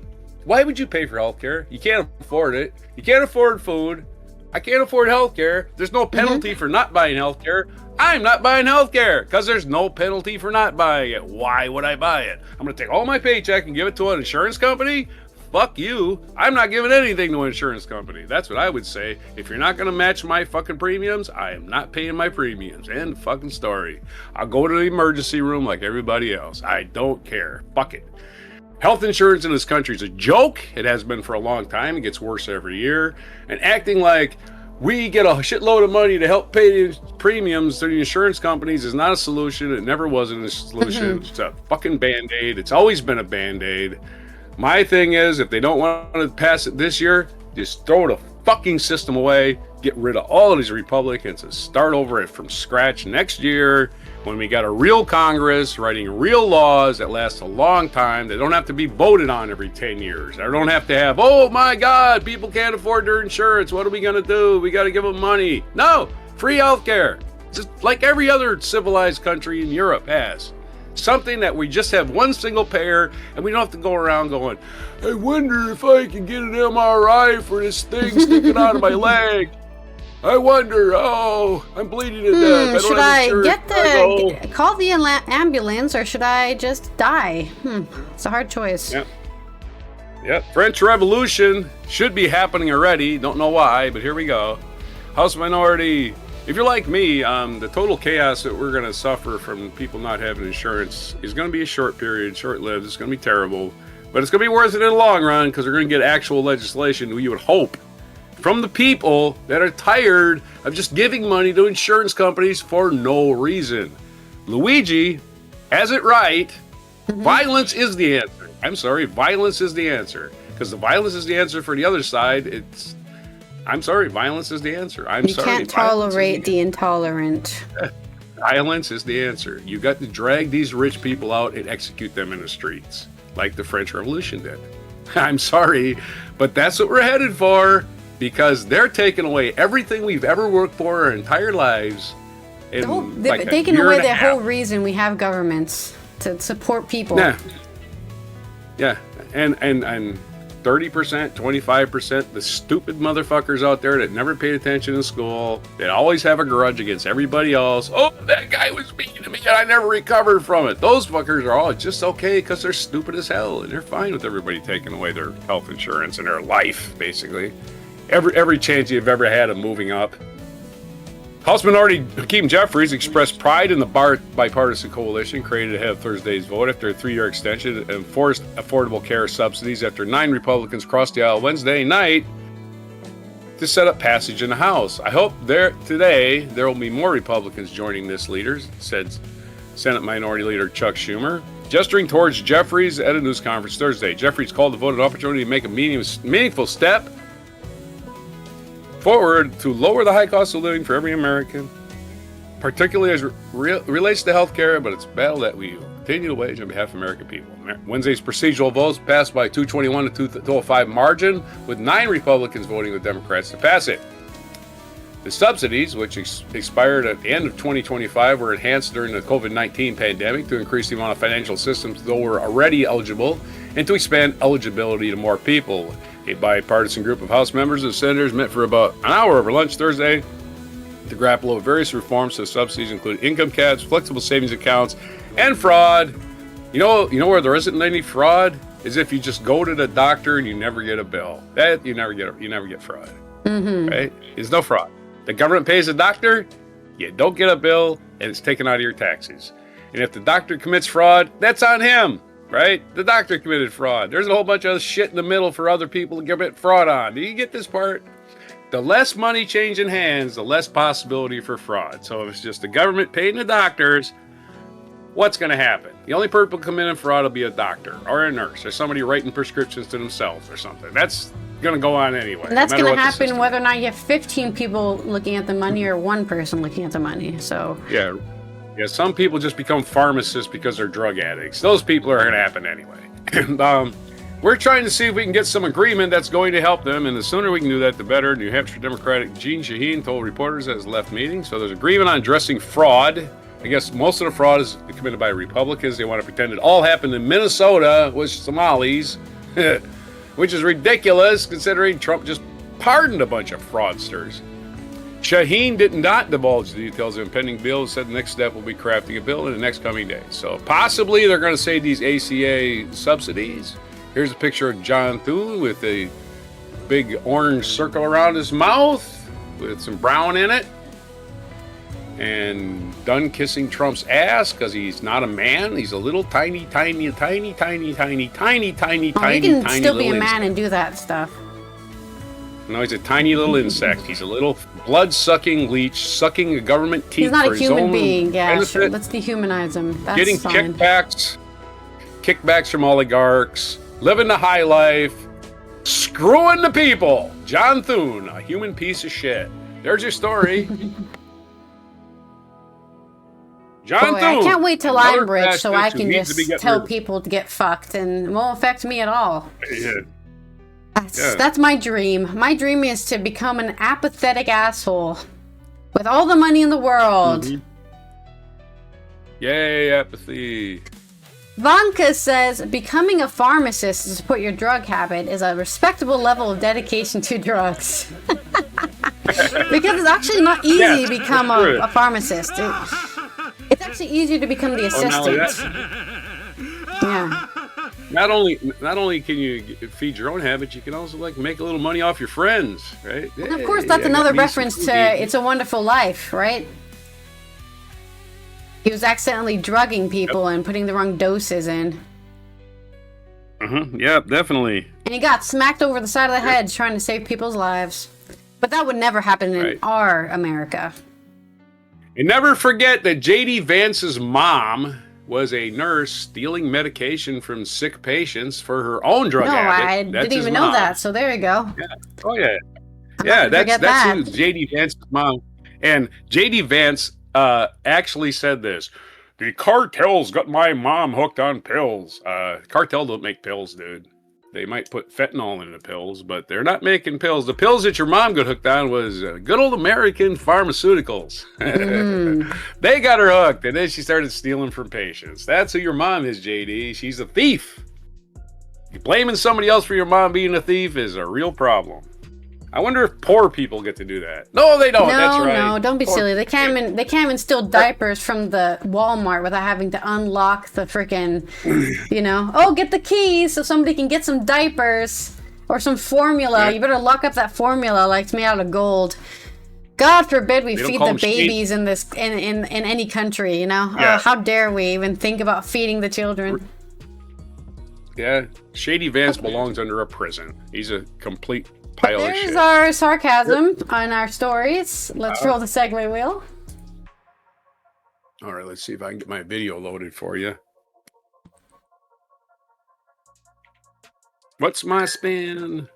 pay for health care? You can't afford it. You can't afford food. I can't afford health care. There's no penalty for not buying health care. I'm not buying health care because there's no penalty for not buying it. Why would I buy it? I'm going to take all my paycheck and give it to an insurance company? Fuck you. I'm not giving anything to an insurance company. That's what I would say. If you're not going to match my fucking premiums, I am not paying my premiums. End fucking story. I'll go to the emergency room like everybody else. I don't care. Fuck it. Health insurance in this country is a joke. It has been for a long time. It gets worse every year. And acting like we get a shitload of money to help pay the premiums to the insurance companies is not a solution. It never was a solution. It's a fucking Band-Aid. It's always been a Band-Aid. My thing is, if they don't want to pass it this year, just throw the fucking system away, get rid of all of these Republicans and start over it from scratch next year when we got a real Congress writing real laws that last a long time. They don't have to be voted on every 10 years. I don't have to have, oh my God, people can't afford their insurance. What are we going to do? We got to give them money. No, free healthcare. Just like every other civilized country in Europe has. Something that we just have one single payer and we don't have to go around going, I wonder if I can get an MRI for this thing sticking out of my leg. I wonder, I'm bleeding to death. Should call the ambulance or should I just die? It's a hard choice. Yep. French Revolution should be happening already. Don't know why, but here we go. House Minority. If you're like me, the total chaos that we're going to suffer from people not having insurance is going to be a short period, short-lived. It's going to be terrible, but it's going to be worth it in the long run because we're going to get actual legislation, you would hope, from the people that are tired of just giving money to insurance companies for no reason. Luigi has it right. Violence is the answer. I'm sorry, violence is the answer. Because the violence is the answer for the other side. I'm sorry, violence is the answer. You can't tolerate the intolerant. Violence is the answer. You got to drag these rich people out and execute them in the streets, like the French Revolution did. I'm sorry, but that's what we're headed for. Because they're taking away everything we've ever worked for our entire lives. They're taking away the whole reason we have governments, to support people. Yeah. And 30%, 25%, the stupid motherfuckers out there that never paid attention in school, that always have a grudge against everybody else. Oh, that guy was mean to me and I never recovered from it. Those fuckers are all just okay because they're stupid as hell and they're fine with everybody taking away their health insurance and their life, basically. Every chance you've ever had of moving up. House Minority Hakeem Jeffries expressed pride in the bipartisan coalition created ahead of Thursday's vote after a 3-year extension and enforced Affordable Care subsidies after 9 Republicans crossed the aisle Wednesday night to set up passage in the House. I hope today there will be more Republicans joining this leader, said Senate Minority Leader Chuck Schumer. Gesturing towards Jeffries at a news conference Thursday, Jeffries called the vote an opportunity to make a meaningful step forward to lower the high cost of living for every American, particularly as relates to health care, but it's a battle that we continue to wage on behalf of American people. Wednesday's procedural votes passed by 221 to 205 margin, with 9 Republicans voting with Democrats to pass it. The subsidies, which expired at the end of 2025, were enhanced during the COVID-19 pandemic to increase the amount of financial assistance those were already eligible and to expand eligibility to more people. A bipartisan group of House members and senators met for about an hour over lunch Thursday to grapple with various reforms to subsidies, including income caps, flexible savings accounts, and fraud. You know where there isn't any fraud is if you just go to the doctor and you never get a bill. That you never get fraud. Mm-hmm. Right? There's no fraud. The government pays the doctor, you don't get a bill, and it's taken out of your taxes. And if the doctor commits fraud, that's on him, right? The doctor committed fraud. There's a whole bunch of other shit in the middle for other people to commit fraud on. Do you get this part? The less money changing hands, the less possibility for fraud. So if it's just the government paying the doctors, what's going to happen? The only person committing fraud will be a doctor or a nurse or somebody writing prescriptions to themselves or something. That's going to go on anyway. And that's going to happen whether or not you have 15 people looking at the money or one person looking at the money. So yeah, some people just become pharmacists because they're drug addicts. Those people are going to happen anyway. And we're trying to see if we can get some agreement that's going to help them, and the sooner we can do that, the better. New Hampshire Democratic Jean Shaheen told reporters at his left meeting. So there's agreement on addressing fraud. I guess most of the fraud is committed by Republicans. They want to pretend it all happened in Minnesota with Somalis, which is ridiculous considering Trump just pardoned a bunch of fraudsters. Shaheen did not divulge the details of the impending bill and said the next step will be crafting a bill in the next coming days. So possibly they're going to say these ACA subsidies. Here's a picture of John Thune with a big orange circle around his mouth with some brown in it. And done kissing Trump's ass because he's not a man. He's a little tiny. Oh, you can still be a man and do that stuff. No, he's a tiny little insect. He's a little blood-sucking leech, sucking a government teeth. He's not for a human his own being. Yeah, benefit. sure. Let's dehumanize him. That's getting fine. kickbacks from oligarchs, living the high life, screwing the people. John Thune, a human piece of shit. There's your story. John Thune, I can't wait till I'm rich so I can just tell people to get fucked and it won't affect me at all. Yeah. That's my dream. My dream is to become an apathetic asshole with all the money in the world. Mm-hmm. Yay, apathy. Vanka says becoming a pharmacist to support your drug habit is a respectable level of dedication to drugs. Because it's actually not easy to become a pharmacist. It's actually easier to become the assistant. Yeah. Not only can you feed your own habits, you can also make a little money off your friends, right? And of course, that's another reference to It's a Wonderful Life, right? He was accidentally drugging people and putting the wrong doses in. Yeah, definitely. And he got smacked over the side of the head trying to save people's lives. But that would never happen in our America. And never forget that JD Vance's mom was a nurse stealing medication from sick patients for her own drug habit. I didn't even know that, so there you go. Yeah. Oh, yeah. That's who JD Vance's mom. And JD Vance actually said this. The cartels got my mom hooked on pills. Cartel don't make pills, dude. They might put fentanyl in the pills, but they're not making pills. The pills that your mom got hooked on was good old American pharmaceuticals. They got her hooked, and then she started stealing from patients. That's who your mom is, JD. She's a thief. Blaming somebody else for your mom being a thief is a real problem. I wonder if poor people get to do that. No, they don't. That's right. No, don't be silly. They can't even steal diapers from the Walmart without having to unlock the freaking, get the keys so somebody can get some diapers or some formula. Yeah. You better lock up that formula like it's made out of gold. God forbid we feed the babies in this in any country. Yeah. How dare we even think about feeding the children? Yeah, Shady Vance belongs under a prison. He's a complete pile of shit. There's our sarcasm on our stories. Let's roll the segue wheel. All right, let's see if I can get my video loaded for you. What's my spin?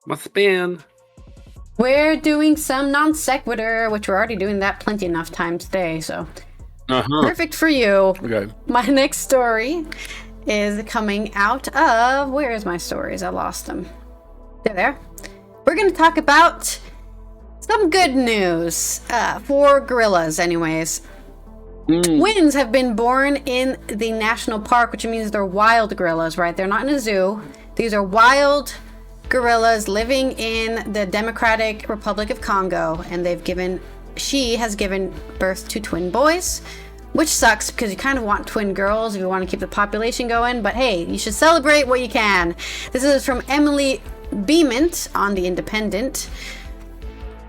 My spin. We're doing some non sequitur, which we're already doing that plenty enough time today, so perfect for you. Okay. My next story is coming out of, where is my stories? I lost them. They're there. We're going to talk about some good news for gorillas, anyways. Twins have been born in the national park, which means they're wild gorillas, right? They're not in a zoo. These are wild gorillas living in the Democratic Republic of Congo, and she has given birth to twin boys, which sucks because you kind of want twin girls if you want to keep the population going, but hey, you should celebrate what you can. This is from Emily Beament on The Independent.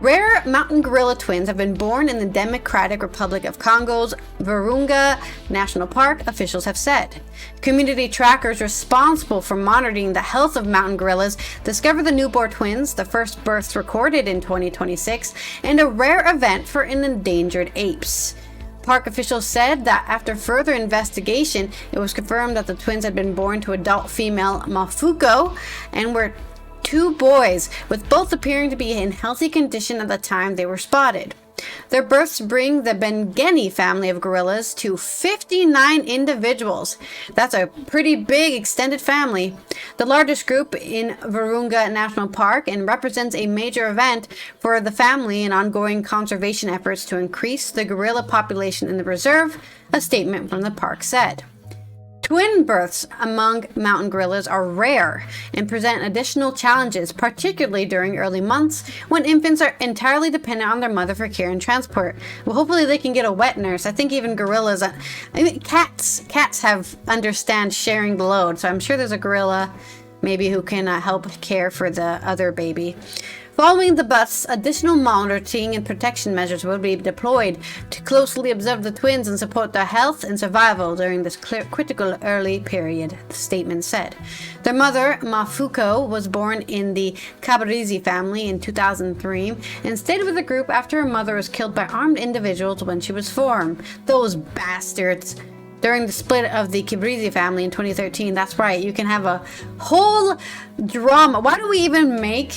Rare mountain gorilla twins have been born in the Democratic Republic of Congo's Virunga National Park, officials have said. Community trackers responsible for monitoring the health of mountain gorillas discovered the newborn twins, the first births recorded in 2026, and a rare event for endangered apes. Park officials said that after further investigation, it was confirmed that the twins had been born to adult female Mafuko and were two boys, with both appearing to be in healthy condition at the time they were spotted. Their births bring the Bengeni family of gorillas to 59 individuals. That's a pretty big extended family. The largest group in Virunga National Park, and represents a major event for the family and ongoing conservation efforts to increase the gorilla population in the reserve, a statement from the park said. Twin births among mountain gorillas are rare and present additional challenges, particularly during early months when infants are entirely dependent on their mother for care and transport. Well, hopefully they can get a wet nurse. I think even gorillas, cats understand sharing the load, so I'm sure there's a gorilla maybe who can help care for the other baby. Following the births, additional monitoring and protection measures will be deployed to closely observe the twins and support their health and survival during this critical early period, the statement said. Their mother, Mafuko, was born in the Kabarizi family in 2003 and stayed with the group after her mother was killed by armed individuals when she was 4. Those bastards. During the split of the Kibrizi family in 2013, that's right, you can have a whole drama. Why do we even make...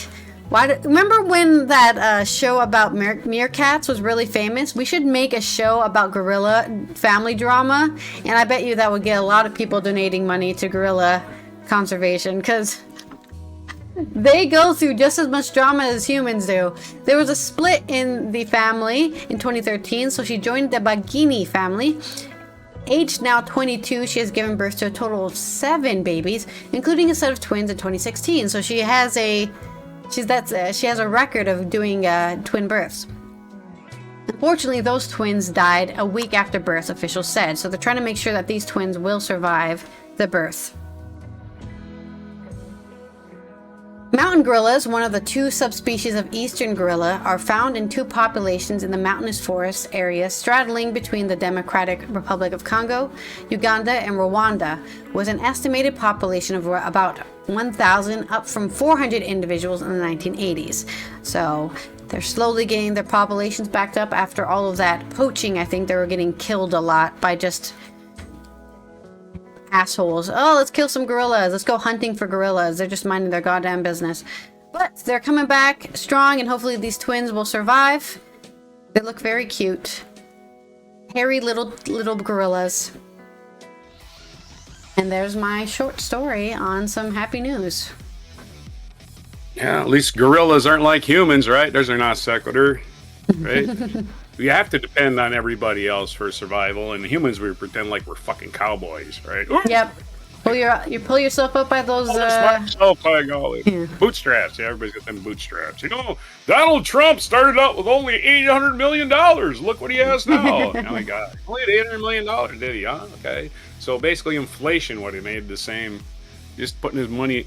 remember when that show about meerkats was really famous? We should make a show about gorilla family drama, and I bet you that would get a lot of people donating money to gorilla conservation, because they go through just as much drama as humans do. There was a split in the family in 2013, so she joined the Bagini family. Aged now 22, she has given birth to a total of 7 babies, including a set of twins in 2016. So she has a record of doing twin births. Unfortunately, those twins died a week after birth, officials said, so they're trying to make sure that these twins will survive the birth. Mountain gorillas, one of the 2 subspecies of eastern gorilla, are found in 2 populations in the mountainous forest area straddling between the Democratic Republic of Congo, Uganda, and Rwanda, with an estimated population of about 1,000, up from 400 individuals in the 1980s. So they're slowly getting their populations backed up after all of that poaching. I think they were getting killed a lot by just assholes. Oh, let's kill some gorillas. Let's go hunting for gorillas. They're just minding their goddamn business. But they're coming back strong, and hopefully these twins will survive. They look very cute. Hairy little gorillas. And there's my short story on some happy news. Yeah, at least gorillas aren't like humans, right? Those are not sequitur, right? We have to depend on everybody else for survival, and humans, we pretend like we're fucking cowboys, right? Yep. You pull yourself up by those bootstraps. Yeah, everybody's got them bootstraps. You know, Donald Trump started out with only $800 million. Look what he has now. Oh my God, only $800 million, did he? Huh? Okay. So basically, inflation. What he made the same, just putting his money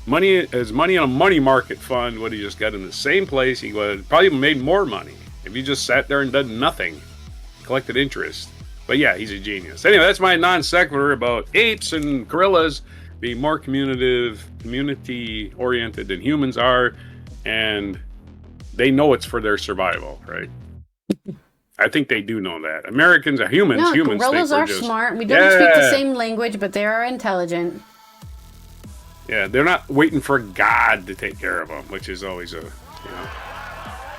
money in a money market fund. What he just got in the same place, he would probably made more money if he just sat there and did nothing, collected interest. But yeah, he's a genius. Anyway, that's my non sequitur about apes and gorillas being more community oriented than humans are, and they know it's for their survival, right? I think they do know that. Americans are humans. No, humans gorillas think we're are just smart. We don't speak the same language, but they are intelligent. Yeah, they're not waiting for God to take care of them, which is always a,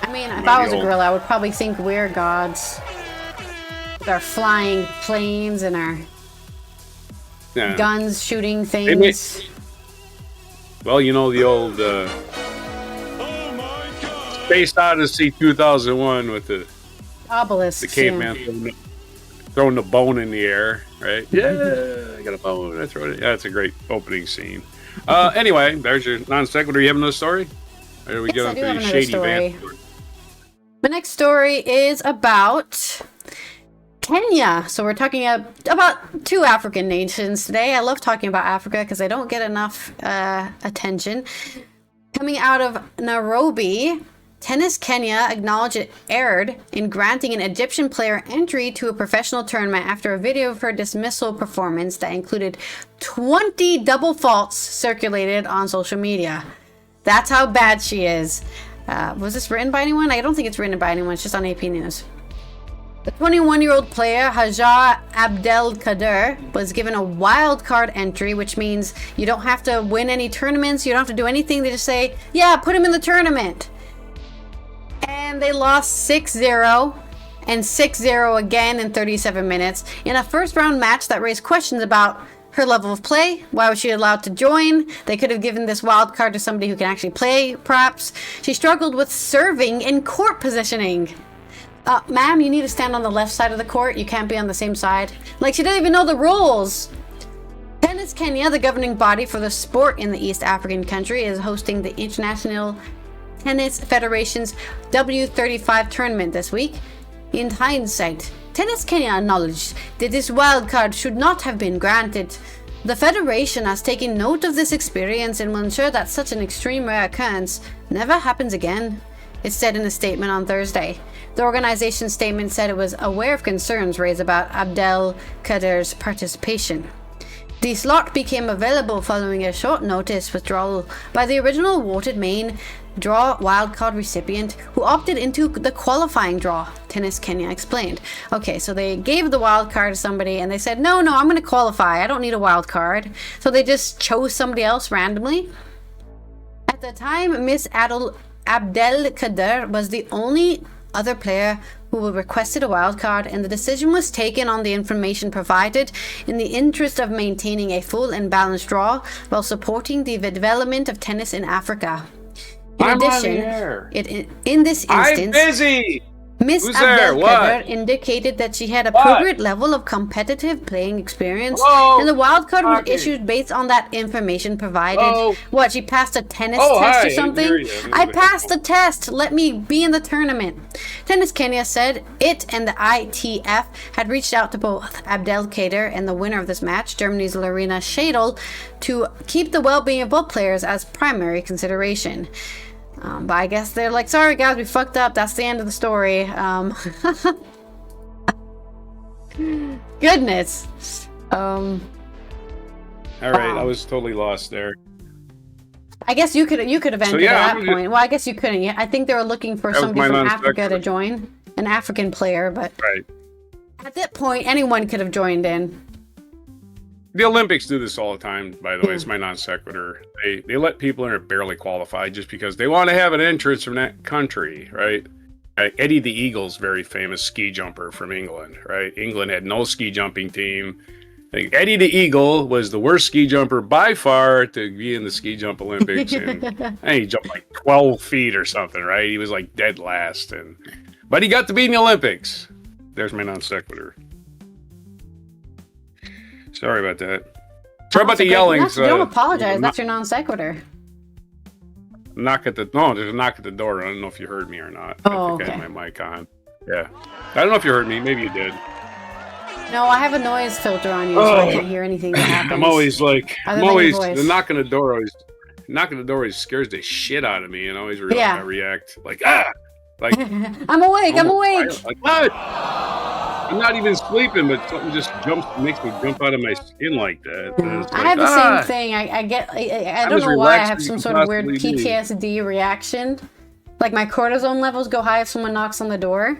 I mean, if I was a gorilla, I would probably think we're gods. With our flying planes and our guns shooting things. Well, you know the old Space Odyssey 2001 with the obelisk, the caveman throwing the bone in the air, right? Yeah, I got a bone. I throw it. Yeah, it's a great opening scene. Anyway, there's your non sequitur. You have another story? Or are we going to the Shady Vance story? The next story is about Kenya. So we're talking about two African nations today. I love talking about Africa because I don't get enough attention. Coming out of Nairobi, Tennis Kenya acknowledged it erred in granting an Egyptian player entry to a professional tournament after a video of her dismissal performance that included 20 double faults circulated on social media. That's how bad she is. Was this written by anyone? I don't think it's written by anyone. It's just on AP News. The 21-year-old player, Hajar Abdelkader, was given a wild card entry, which means you don't have to win any tournaments. You don't have to do anything. They just say, yeah, put him in the tournament. And they lost 6-0 and 6-0 again in 37 minutes in a first round match that raised questions about her level of play. Why was she allowed to join? They could have given this wild card to somebody who can actually play, perhaps. She struggled with serving and court positioning. Ma'am, you need to stand on the left side of the court. You can't be on the same side. Like, she didn't even know the rules. Tennis Kenya, the governing body for the sport in the East African country, is hosting the International Tennis Federation's W35 tournament this week. In hindsight, Tennis Kenya acknowledged that this wildcard should not have been granted. The Federation has taken note of this experience and will ensure that such an extreme rare occurrence never happens again, it said in a statement on Thursday. The organization's statement said it was aware of concerns raised about Abdelkader's participation. The slot became available following a short notice withdrawal by the original awarded main draw wildcard recipient who opted into the qualifying draw, Tennis Kenya explained. Okay, so they gave the wild card to somebody and they said, no, I'm going to qualify. I don't need a wild card. So they just chose somebody else randomly. At the time, Miss Abdelkader was the only other player who requested a wild card, and the decision was taken on the information provided in the interest of maintaining a full and balanced draw while supporting the development of tennis in Africa. In addition, in this instance, I'm busy. Miss Abdelkader indicated that she had appropriate level of competitive playing experience, and the wild card was issued based on that information provided. What, she passed a tennis test or something? I passed the test. Let me be in the tournament. Tennis Kenya said it and the ITF had reached out to both Abdelkader and the winner of this match, Germany's Larina Schadl, to keep the well-being of both players as primary consideration. But I guess they're like, sorry guys, we fucked up. That's the end of the story. Goodness. All right, I was totally lost there. I guess you could have entered at that point. Well, I guess you couldn't. I think they were looking for somebody from Africa to join, an African player, but at that point, anyone could have joined in. The Olympics do this all the time, by the way. It's my non sequitur. They let people in who are barely qualified just because they want to have an entrance from that country, right? Eddie the Eagle's very famous ski jumper from England, right? England had no ski jumping team. Eddie the Eagle was the worst ski jumper by far to be in the ski jump Olympics. And he jumped like 12 feet or something, right? He was like dead last. But he got to be in the Olympics. There's my non sequitur. Sorry about that. Sorry about the yelling. Don't apologize. That's your non sequitur. There's a knock at the door. I don't know if you heard me or not. I think I had my mic on. Yeah. I don't know if you heard me. Maybe you did. No, I have a noise filter on you, so I can't hear anything that happens. The knock on the door always scares the shit out of me, and I always react like, like I'm awake. Like, what? I'm not even sleeping, but something just makes me jump out of my skin like that. I have the same thing. I don't know why I have some sort of weird PTSD reaction. Like my cortisone levels go high if someone knocks on the door.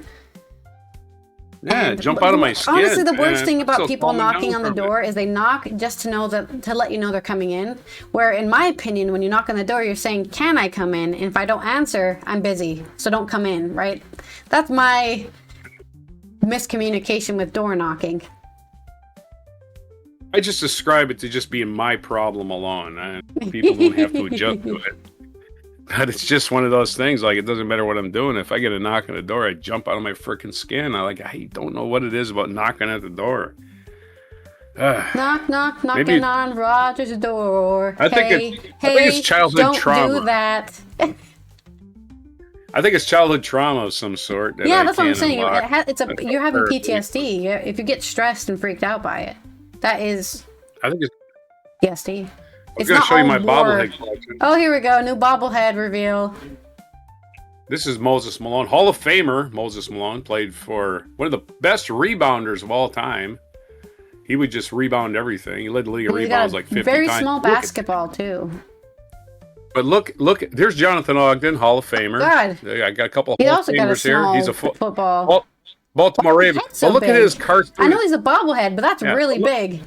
Yeah, jump out of my skin. Honestly, the worst thing about So people calm me knocking down on the for a door is they knock just to let you know they're coming in. Where, in my opinion, when you knock on the door, you're saying, "Can I come in?" And if I don't answer, I'm busy, so don't come in. Right? That's my miscommunication with door knocking. I just describe it to just being my problem alone. People don't have to adjust to it. But it's just one of those things, like, it doesn't matter what I'm doing. If I get a knock on the door, I jump out of my freaking skin. I don't know what it is about knocking at the door. Knock, knocking on Roger's door. I think it's childhood trauma. Don't do that. I think it's childhood trauma of some sort. That's what I'm saying. You're having PTSD. If you get stressed and freaked out by it, that is. I think it's PTSD. I'm going to show you my bobblehead collection. Oh, here we go. New bobblehead reveal. This is Moses Malone. Hall of Famer Moses Malone. Played for one of the best rebounders of all time. He would just rebound everything. He led the league of rebounds like 50 times. Very small basketball, too. But look, there's Jonathan Ogden, Hall of Famer. God. I got a couple of Hall of Famers here. He's a football. Baltimore Ravens. So look at his cartoon. I know he's a bobblehead, but that's really big.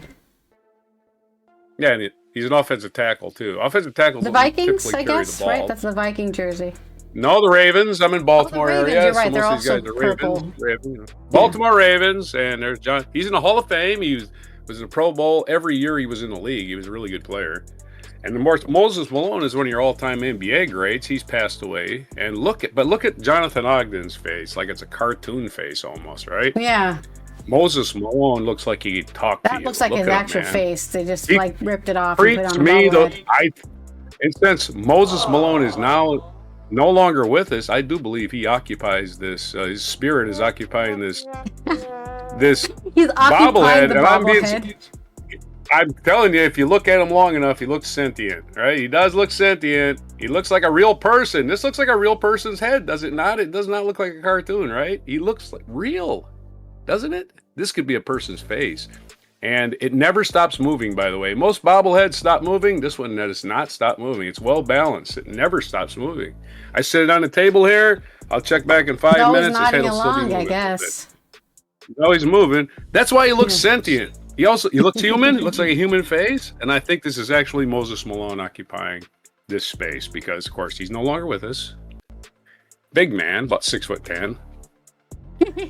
Yeah, and he's an offensive tackle, too. Offensive tackles. The Vikings, I guess, right? That's the Viking jersey. No, the Ravens. I'm in Baltimore Area. You're right. So They're also purple. Ravens. Baltimore Ravens, and there's John. He's in the Hall of Fame. He was in the Pro Bowl. Every year he was in the league. He was a really good player. And Moses Malone is one of your all-time NBA greats. He's passed away. And look at Jonathan Ogden's face, like it's a cartoon face almost, right? Yeah. Moses Malone looks like he talked to you. That looks like his actual face. They just ripped it off and put it on the and since Moses Malone is now no longer with us, I do believe he occupies this. His spirit is occupying this He's bobblehead. The bobblehead. I'm telling you, if you look at him long enough, he looks sentient, right? He does look sentient. He looks like a real person. This looks like a real person's head, does it not? It does not look like a cartoon, right? He looks like real, doesn't it? This could be a person's face. And it never stops moving, by the way. Most bobbleheads stop moving. This one does not stop moving. It's well balanced. It never stops moving. I set it on the table here. I'll check back in 5 minutes. His head will still be moving. I guess. No, he's moving. That's why he looks sentient. He looks human. It looks like a human face. And I think this is actually Moses Malone occupying this space because, of course, he's no longer with us. Big man, about 6'10".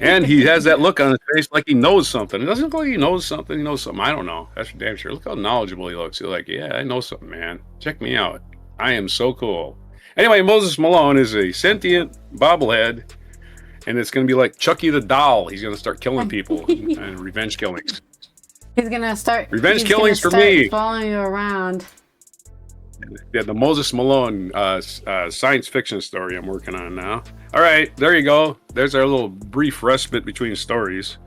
And he has that look on his face like he knows something. It doesn't look like he knows something. He knows something. I don't know. That's for damn sure. Look how knowledgeable he looks. He's like, yeah, I know something, man. Check me out. I am so cool. Anyway, Moses Malone is a sentient bobblehead. And it's going to be like Chucky the doll. He's going to start killing people and revenge killings. He's going to start... Revenge killings for me. Following you around. Yeah, the Moses Malone science fiction story I'm working on now. All right, there you go. There's our little brief respite between stories.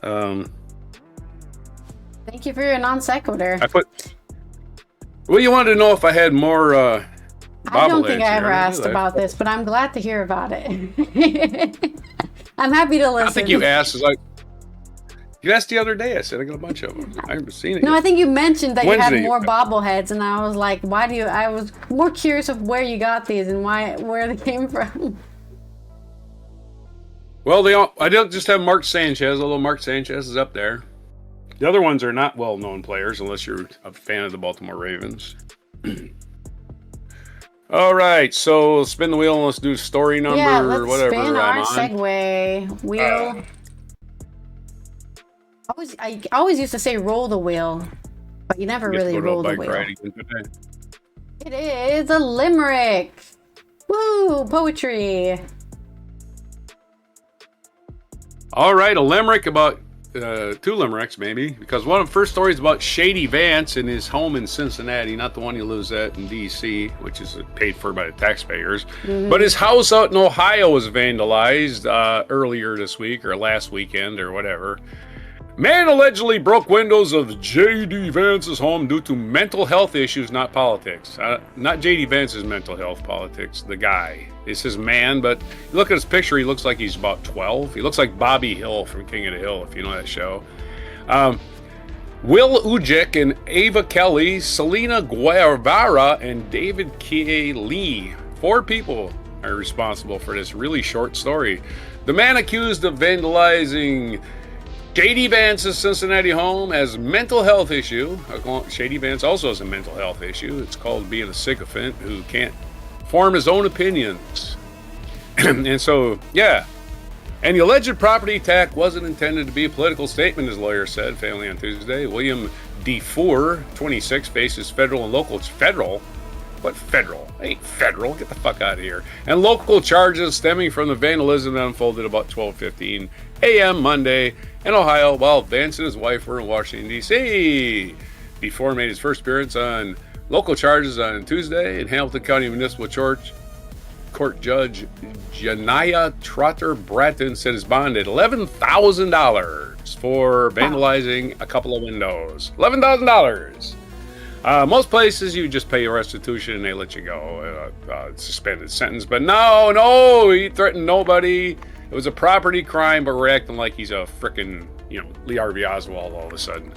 Thank you for your non sequitur. Well, you wanted to know if I had more bobbleheads. I don't think I ever asked about this, but I'm glad to hear about it. I'm happy to listen. I think you asked. You asked the other day. I said I got a bunch of them. I haven't seen it. No, yet. I think you mentioned that Wednesday, you had more bobbleheads, and I was like, "Why do you?" I was more curious of where you got these and where they came from. Well, I don't just have Mark Sanchez. Although Mark Sanchez is up there. The other ones are not well-known players, unless you're a fan of the Baltimore Ravens. All right, so spin the wheel and let's do story number or whatever. Spin our segue wheel. I always used to say roll the wheel, but you never really roll the wheel. It is a limerick. Woo, poetry. All right, a limerick about two limericks maybe, because one of the first stories about JD Vance in his home in Cincinnati, not the one he lives at in D.C., which is paid for by the taxpayers, but his house out in Ohio was vandalized earlier this week or last weekend or whatever. Man allegedly broke windows of JD Vance's home due to mental health issues, not politics. Not JD Vance's mental health, politics. The guy. It's his man, but look at his picture. He looks like he's about 12. He looks like Bobby Hill from King of the Hill, if you know that show. Will Ujic and Ava Kelly, Selena Guevara, and David K. Lee. 4 people are responsible for this really short story. The man accused of vandalizing JD Vance's Cincinnati home has mental health issue. JD Vance also has a mental health issue. It's called being a sycophant who can't form his own opinions. And so, yeah. And the alleged property attack wasn't intended to be a political statement, his lawyer said, family on Tuesday. William DeFour, 26, faces federal and local... Federal? What federal? Ain't federal. Get the fuck out of here. And local charges stemming from the vandalism that unfolded about 12:15 a.m. Monday in Ohio while Vance and his wife were in Washington, D.C. DeFour made his first appearance on local charges on Tuesday, and Hamilton County Municipal Court Judge Janaya Trotter Bratton set his bond at $11,000 for vandalizing a couple of windows. $11,000. Most places you just pay your restitution and they let you go, suspended sentence. But no, he threatened nobody. It was a property crime, but we're acting like he's a frickin', Lee Harvey Oswald all of a sudden.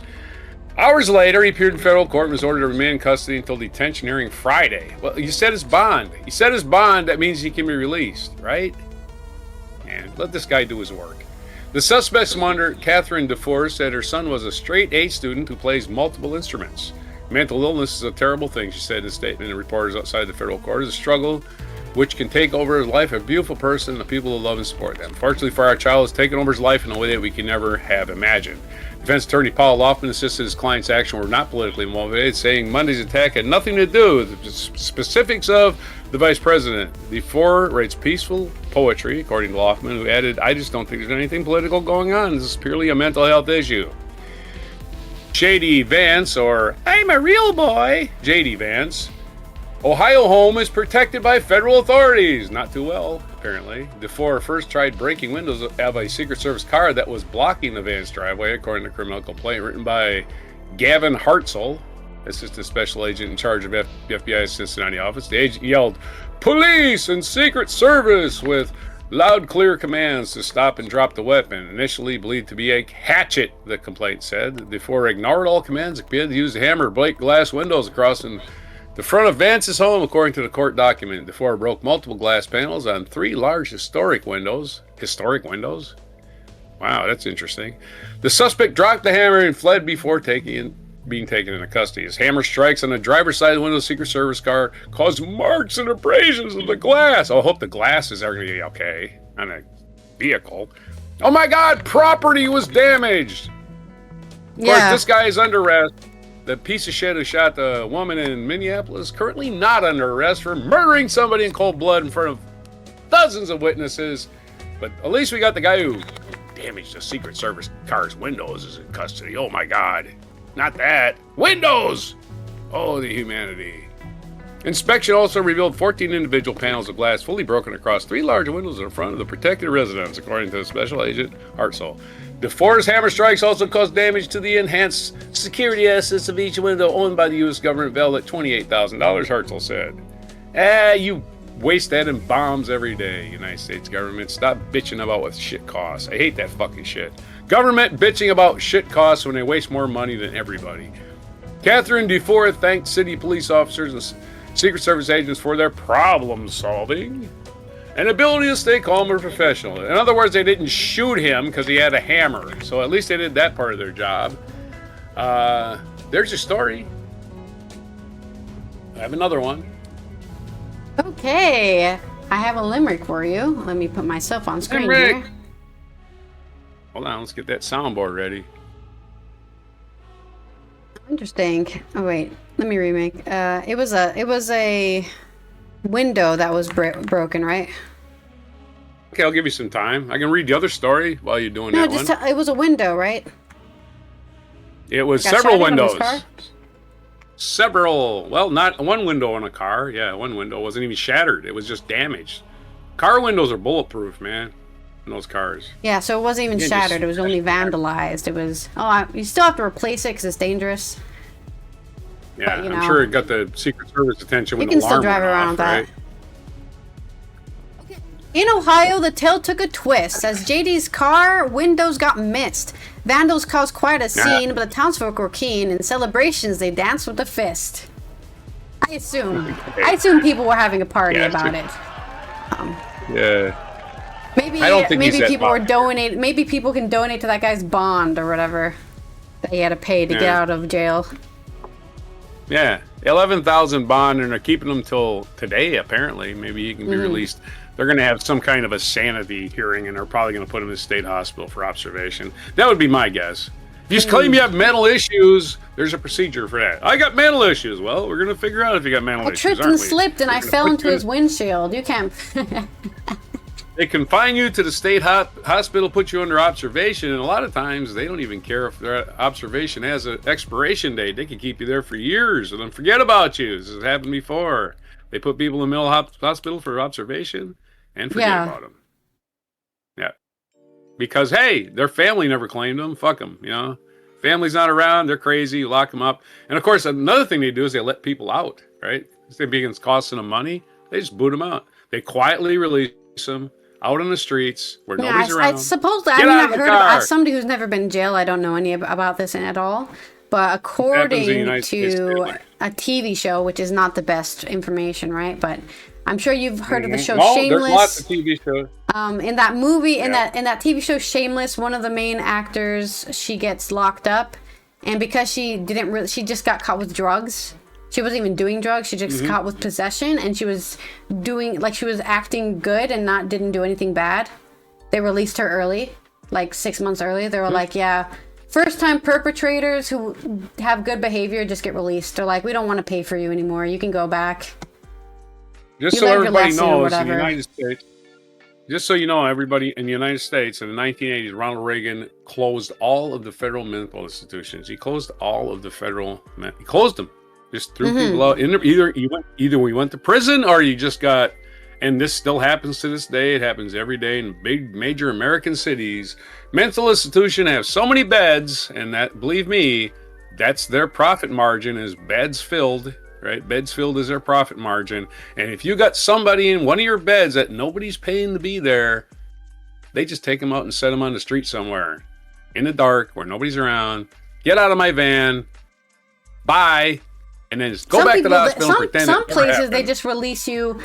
Hours later, he appeared in federal court and was ordered to remain in custody until detention hearing Friday. Well, he set his bond. That means he can be released, right? And let this guy do his work. The suspect's mother, Catherine DeFour, said her son was a straight-A student who plays multiple instruments. Mental illness is a terrible thing, she said in a statement to reporters outside the federal court. It's a struggle which can take over his life, a beautiful person, the people who love and support them. Fortunately for our child, has taken over his life in a way that we can never have imagined. Defense attorney Paul Loftman insisted his client's action were not politically motivated, saying Monday's attack had nothing to do with the specifics of the vice president. DeFour writes peaceful poetry, according to Loftman, who added, I just don't think there's anything political going on. This is purely a mental health issue. JD Vance, or I'm a real boy, JD Vance, Ohio home is protected by federal authorities. Not too well, apparently. DeFour first tried breaking windows of a Secret Service car that was blocking the Vance driveway, according to a criminal complaint written by Gavin Hartzell, assistant special agent in charge of the FBI's Cincinnati office. The agent yelled, "Police and Secret Service," with loud, clear commands to stop and drop the weapon, initially believed to be a hatchet, the complaint said. DeFour ignored all commands, appeared to use a hammer to break glass windows across the front of Vance's home, according to the court document. DeFour broke multiple glass panels on 3 large historic windows. Historic windows? Wow, that's interesting. The suspect dropped the hammer and fled before being taken into custody. His hammer strikes on the driver's side of the window of the Secret Service car caused marks and abrasions of the glass. I hope the glasses are going to be okay on a vehicle. Oh my God, property was damaged. Of course, this guy is under arrest. The piece of shit who shot the woman in Minneapolis currently not under arrest for murdering somebody in cold blood in front of dozens of witnesses. But at least we got the guy who damaged the Secret Service car's windows is in custody. Oh my God. Not that. Windows! Oh, the humanity. Inspection also revealed 14 individual panels of glass fully broken across 3 large windows in front of the protected residence, according to Special Agent Hartzell. DeFour's hammer strikes also caused damage to the enhanced security assets of each window owned by the U.S. government, valued at $28,000, Hartzell said. You waste that in bombs every day, United States government. Stop bitching about what shit costs. I hate that fucking shit. Government bitching about shit costs when they waste more money than everybody. Catherine DeFour thanked city police officers and Secret Service agents for their problem solving and ability to stay calm and professional. In other words, they didn't shoot him because he had a hammer. So at least they did that part of their job. There's your story. I have another one. Okay. I have a limerick for you. Let me put myself on screen here. Hold on, let's get that soundboard ready. Interesting. Oh wait, let me remake. It was a window that was broken, right? Okay, I'll give you some time. I can read the other story while you're doing that one. It was a window, right? It was several windows. Several. Well, not one window on a car. Yeah, one window wasn't even shattered. It was just damaged. Car windows are bulletproof, man. In those cars. Yeah, so it wasn't even shattered. It was only vandalized. It was. You still have to replace it because it's dangerous. Yeah, but, I'm sure it got the Secret Service attention when the alarm went off. You can still drive around with that. Right? In Ohio, the tale took a twist as JD's car windows got missed. Vandals caused quite a scene, but the townsfolk were keen. In celebrations, they danced with a fist. I assume people were having a party about it. Yeah. Maybe I don't think maybe people were donate. Maybe people can donate to that guy's bond or whatever that he had to pay to get out of jail. Yeah, 11,000 bond, and they're keeping him till today. Apparently, maybe he can be released. They're going to have some kind of a sanity hearing, and they're probably going to put him in a state hospital for observation. That would be my guess. If you claim you have mental issues, there's a procedure for that. I got mental issues. Well, we're going to figure out if you got mental issues. I tripped and slipped, and I fell into his windshield. You can't. They confine you to the state hospital, put you under observation, and a lot of times they don't even care if their observation has an expiration date. They can keep you there for years and then forget about you. This has happened before. They put people in the mental hospital for observation and forget about them. Yeah. Because, hey, their family never claimed them. Fuck them, you know. Family's not around. They're crazy. You lock them up. And, of course, another thing they do is they let people out, right? Instead of being costing them money, they just boot them out. They quietly release them out on the streets where nobody's around. I suppose that, I heard as somebody who's never been in jail, I don't know any about this at all. But according to a TV show, which is not the best information, right? But I'm sure you've heard of the show Shameless. There's lots of TV shows. In that movie, in that TV show Shameless, one of the main actors, she gets locked up, and because she just got caught with drugs. She wasn't even doing drugs. She just caught with possession, and she was she was acting good and didn't do anything bad. They released her early, like 6 months early. They were like, yeah, first-time perpetrators who have good behavior just get released. They're like, we don't want to pay for you anymore. You can go back. Just so everybody knows, in the United States, just so you know, everybody in the United States in the 1980s, Ronald Reagan closed all of the federal mental institutions. He closed all of the he closed them. Just threw people out. Either we went to prison or you just got, and this still happens to this day. It happens every day in big major American cities. Mental institutions have so many beds, and that, believe me, that's their profit margin is beds filled, right? Beds filled is their profit margin. And if you got somebody in one of your beds that nobody's paying to be there, they just take them out and set them on the street somewhere in the dark where nobody's around. Get out of my van. Bye. And then just go back to the hospital and pretend some places they just release you,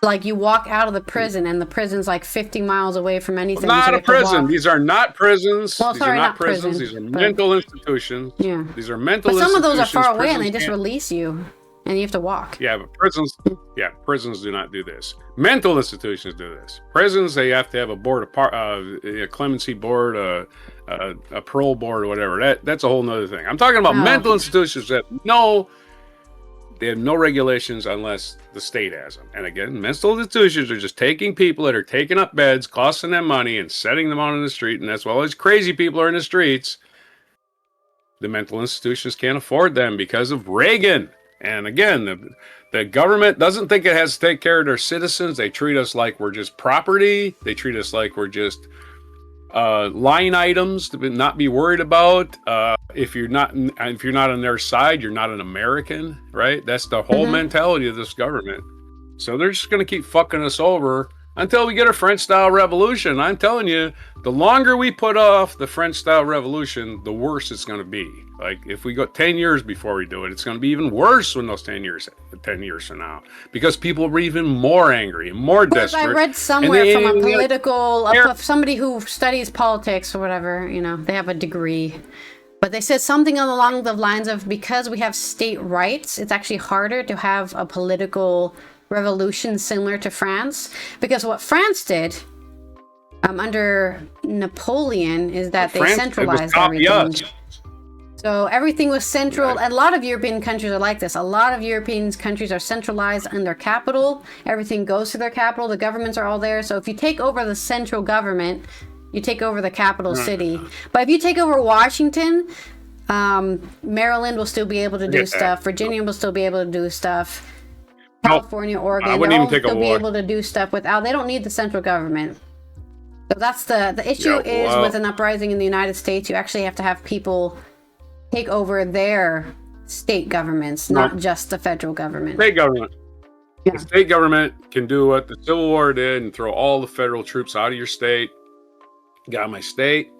like you walk out of the prison and the prison's like 50 miles away from anything. Not a prison. These are not prisons. Well, these are not prisons. These are mental institutions. Yeah. These are mental institutions. But some of those are far away and they just release you and you have to walk. Yeah, but prisons do not do this. Mental institutions do this. Prisons, they have to have a board, a clemency board, a parole board or whatever. That's a whole nother thing. I'm talking about mental institutions that they have no regulations unless the state has them. And again, mental institutions are just taking people that are taking up beds, costing them money, and setting them out on the street. And that's why all these crazy people are in the streets. The mental institutions can't afford them because of Reagan. And again, the government doesn't think it has to take care of their citizens. They treat us like we're just property. They treat us like we're just line items to not be worried about. If you're not on their side, you're not an American, right? That's the whole mentality of this government. So they're just going to keep fucking us over until we get a French-style revolution. I'm telling you, the longer we put off the French-style revolution, the worse it's going to be. Like, if we go 10 years before we do it, it's going to be even worse when those 10 years from now. Because people are even more angry and more desperate. I read somewhere from a political, somebody who studies politics or whatever, they have a degree. But they said something along the lines of, because we have state rights, it's actually harder to have a political revolution similar to France. Because what France did under Napoleon is that they centralized everything. So everything was central. And a lot of European countries are like this. A lot of European countries are centralized in their capital. Everything goes to their capital. The governments are all there. So if you take over the central government, you take over the capital city. But if you take over Washington, Maryland will still be able to do stuff. Virginia will still be able to do stuff. California, Oregon, they'll all still be able to do stuff without. They don't need the central government. So that's the issue is with an uprising in the United States, you actually have to have people take over their state governments, not just the federal government. State government. Yeah. The state government can do what the Civil War did and throw all the federal troops out of your state. Get out of my state.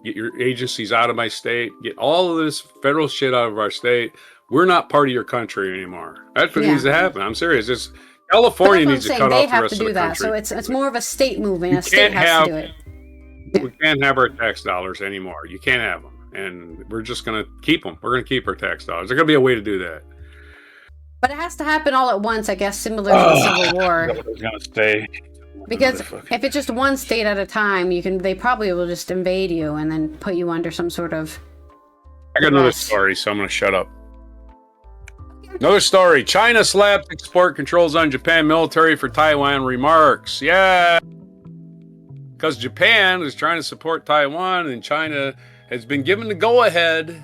Get your agencies out of my state. Get all of this federal shit out of our state. We're not part of your country anymore. That's what needs to happen. I'm serious. California needs to saying. cut They off the have rest to do of the that. country. So it's more of a state movement. A state has to do it. We can't have our tax dollars anymore. You can't have them. And we're just going to keep them. We're going to keep our tax dollars. There's going to be a way to do that. But it has to happen all at once, I guess, similar to the Civil War. I was going to say. Because if it's just one state at a time, they probably will just invade you and then put you under some sort of... I got another story, so I'm going to shut up. Another story. China slaps export controls on Japan military for Taiwan remarks. Yeah. Because Japan is trying to support Taiwan, and China has been given the go-ahead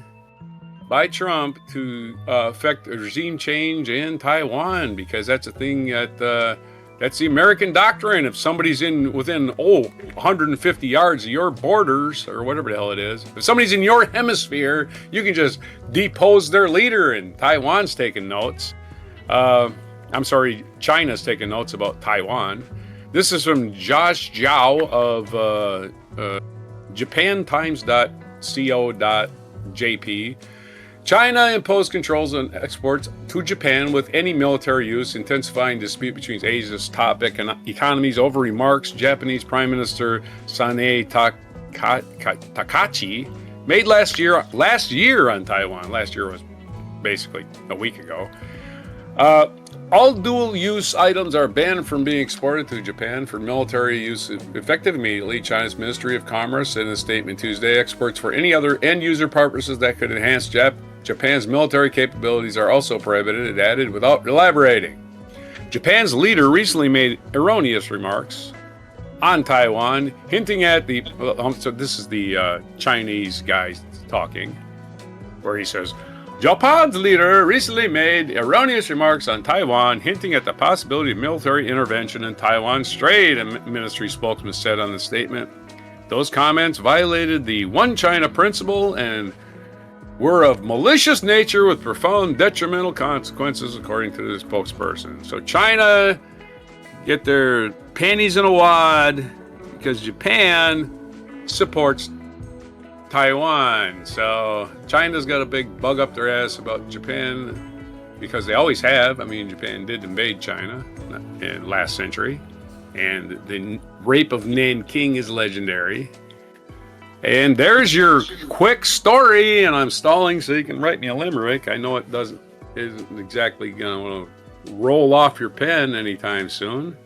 by Trump to affect a regime change in Taiwan, because that's a thing that's the American doctrine. If somebody's within 150 yards of your borders, or whatever the hell it is, if somebody's in your hemisphere, you can just depose their leader, and Taiwan's taking notes. I'm sorry, China's taking notes about Taiwan. This is from Josh Zhao of japantimes.co.jp. China imposed controls on exports to Japan with any military use, intensifying dispute between Asia's top economies over remarks Japanese Prime Minister Sanae Takachi made last year on Taiwan. Last year was basically a week ago. All dual-use items are banned from being exported to Japan for military use effective immediately. China's Ministry of Commerce, in a statement Tuesday, exports for any other end-user purposes that could enhance Japan's military capabilities are also prohibited, it added, without elaborating. Japan's leader recently made erroneous remarks on Taiwan, hinting at so this is the Chinese guy talking, where he says, Japan's leader recently made erroneous remarks on Taiwan, hinting at the possibility of military intervention in Taiwan Strait, a ministry spokesman said on the statement. Those comments violated the One China principle and were of malicious nature with profound detrimental consequences, according to the spokesperson. So China get their panties in a wad because Japan supports Taiwan. So China's got a big bug up their ass about Japan, because they always have. I mean, Japan did invade China in last century, and the rape of Nanking is legendary. And there's your quick story, and I'm stalling so you can write me a limerick. I know it isn't exactly going to roll off your pen anytime soon.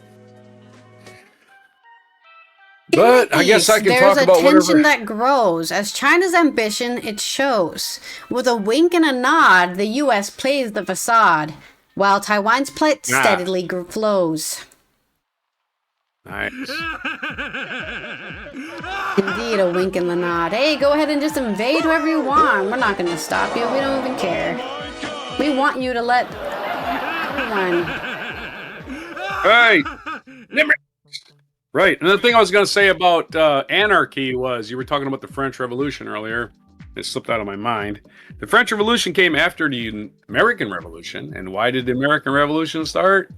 But I guess I can talk about whatever. There's a tension that grows. As China's ambition, it shows. With a wink and a nod, the U.S. plays the facade, while Taiwan's plate steadily flows. Nice. Indeed, a wink and a nod. Hey, go ahead and just invade whoever you want. We're not going to stop you. We don't even care. We want you to let everyone. Hey! Right. Another thing I was going to say about anarchy was, you were talking about the French Revolution earlier. It slipped out of my mind. The French Revolution came after the American Revolution. And why did the American Revolution start?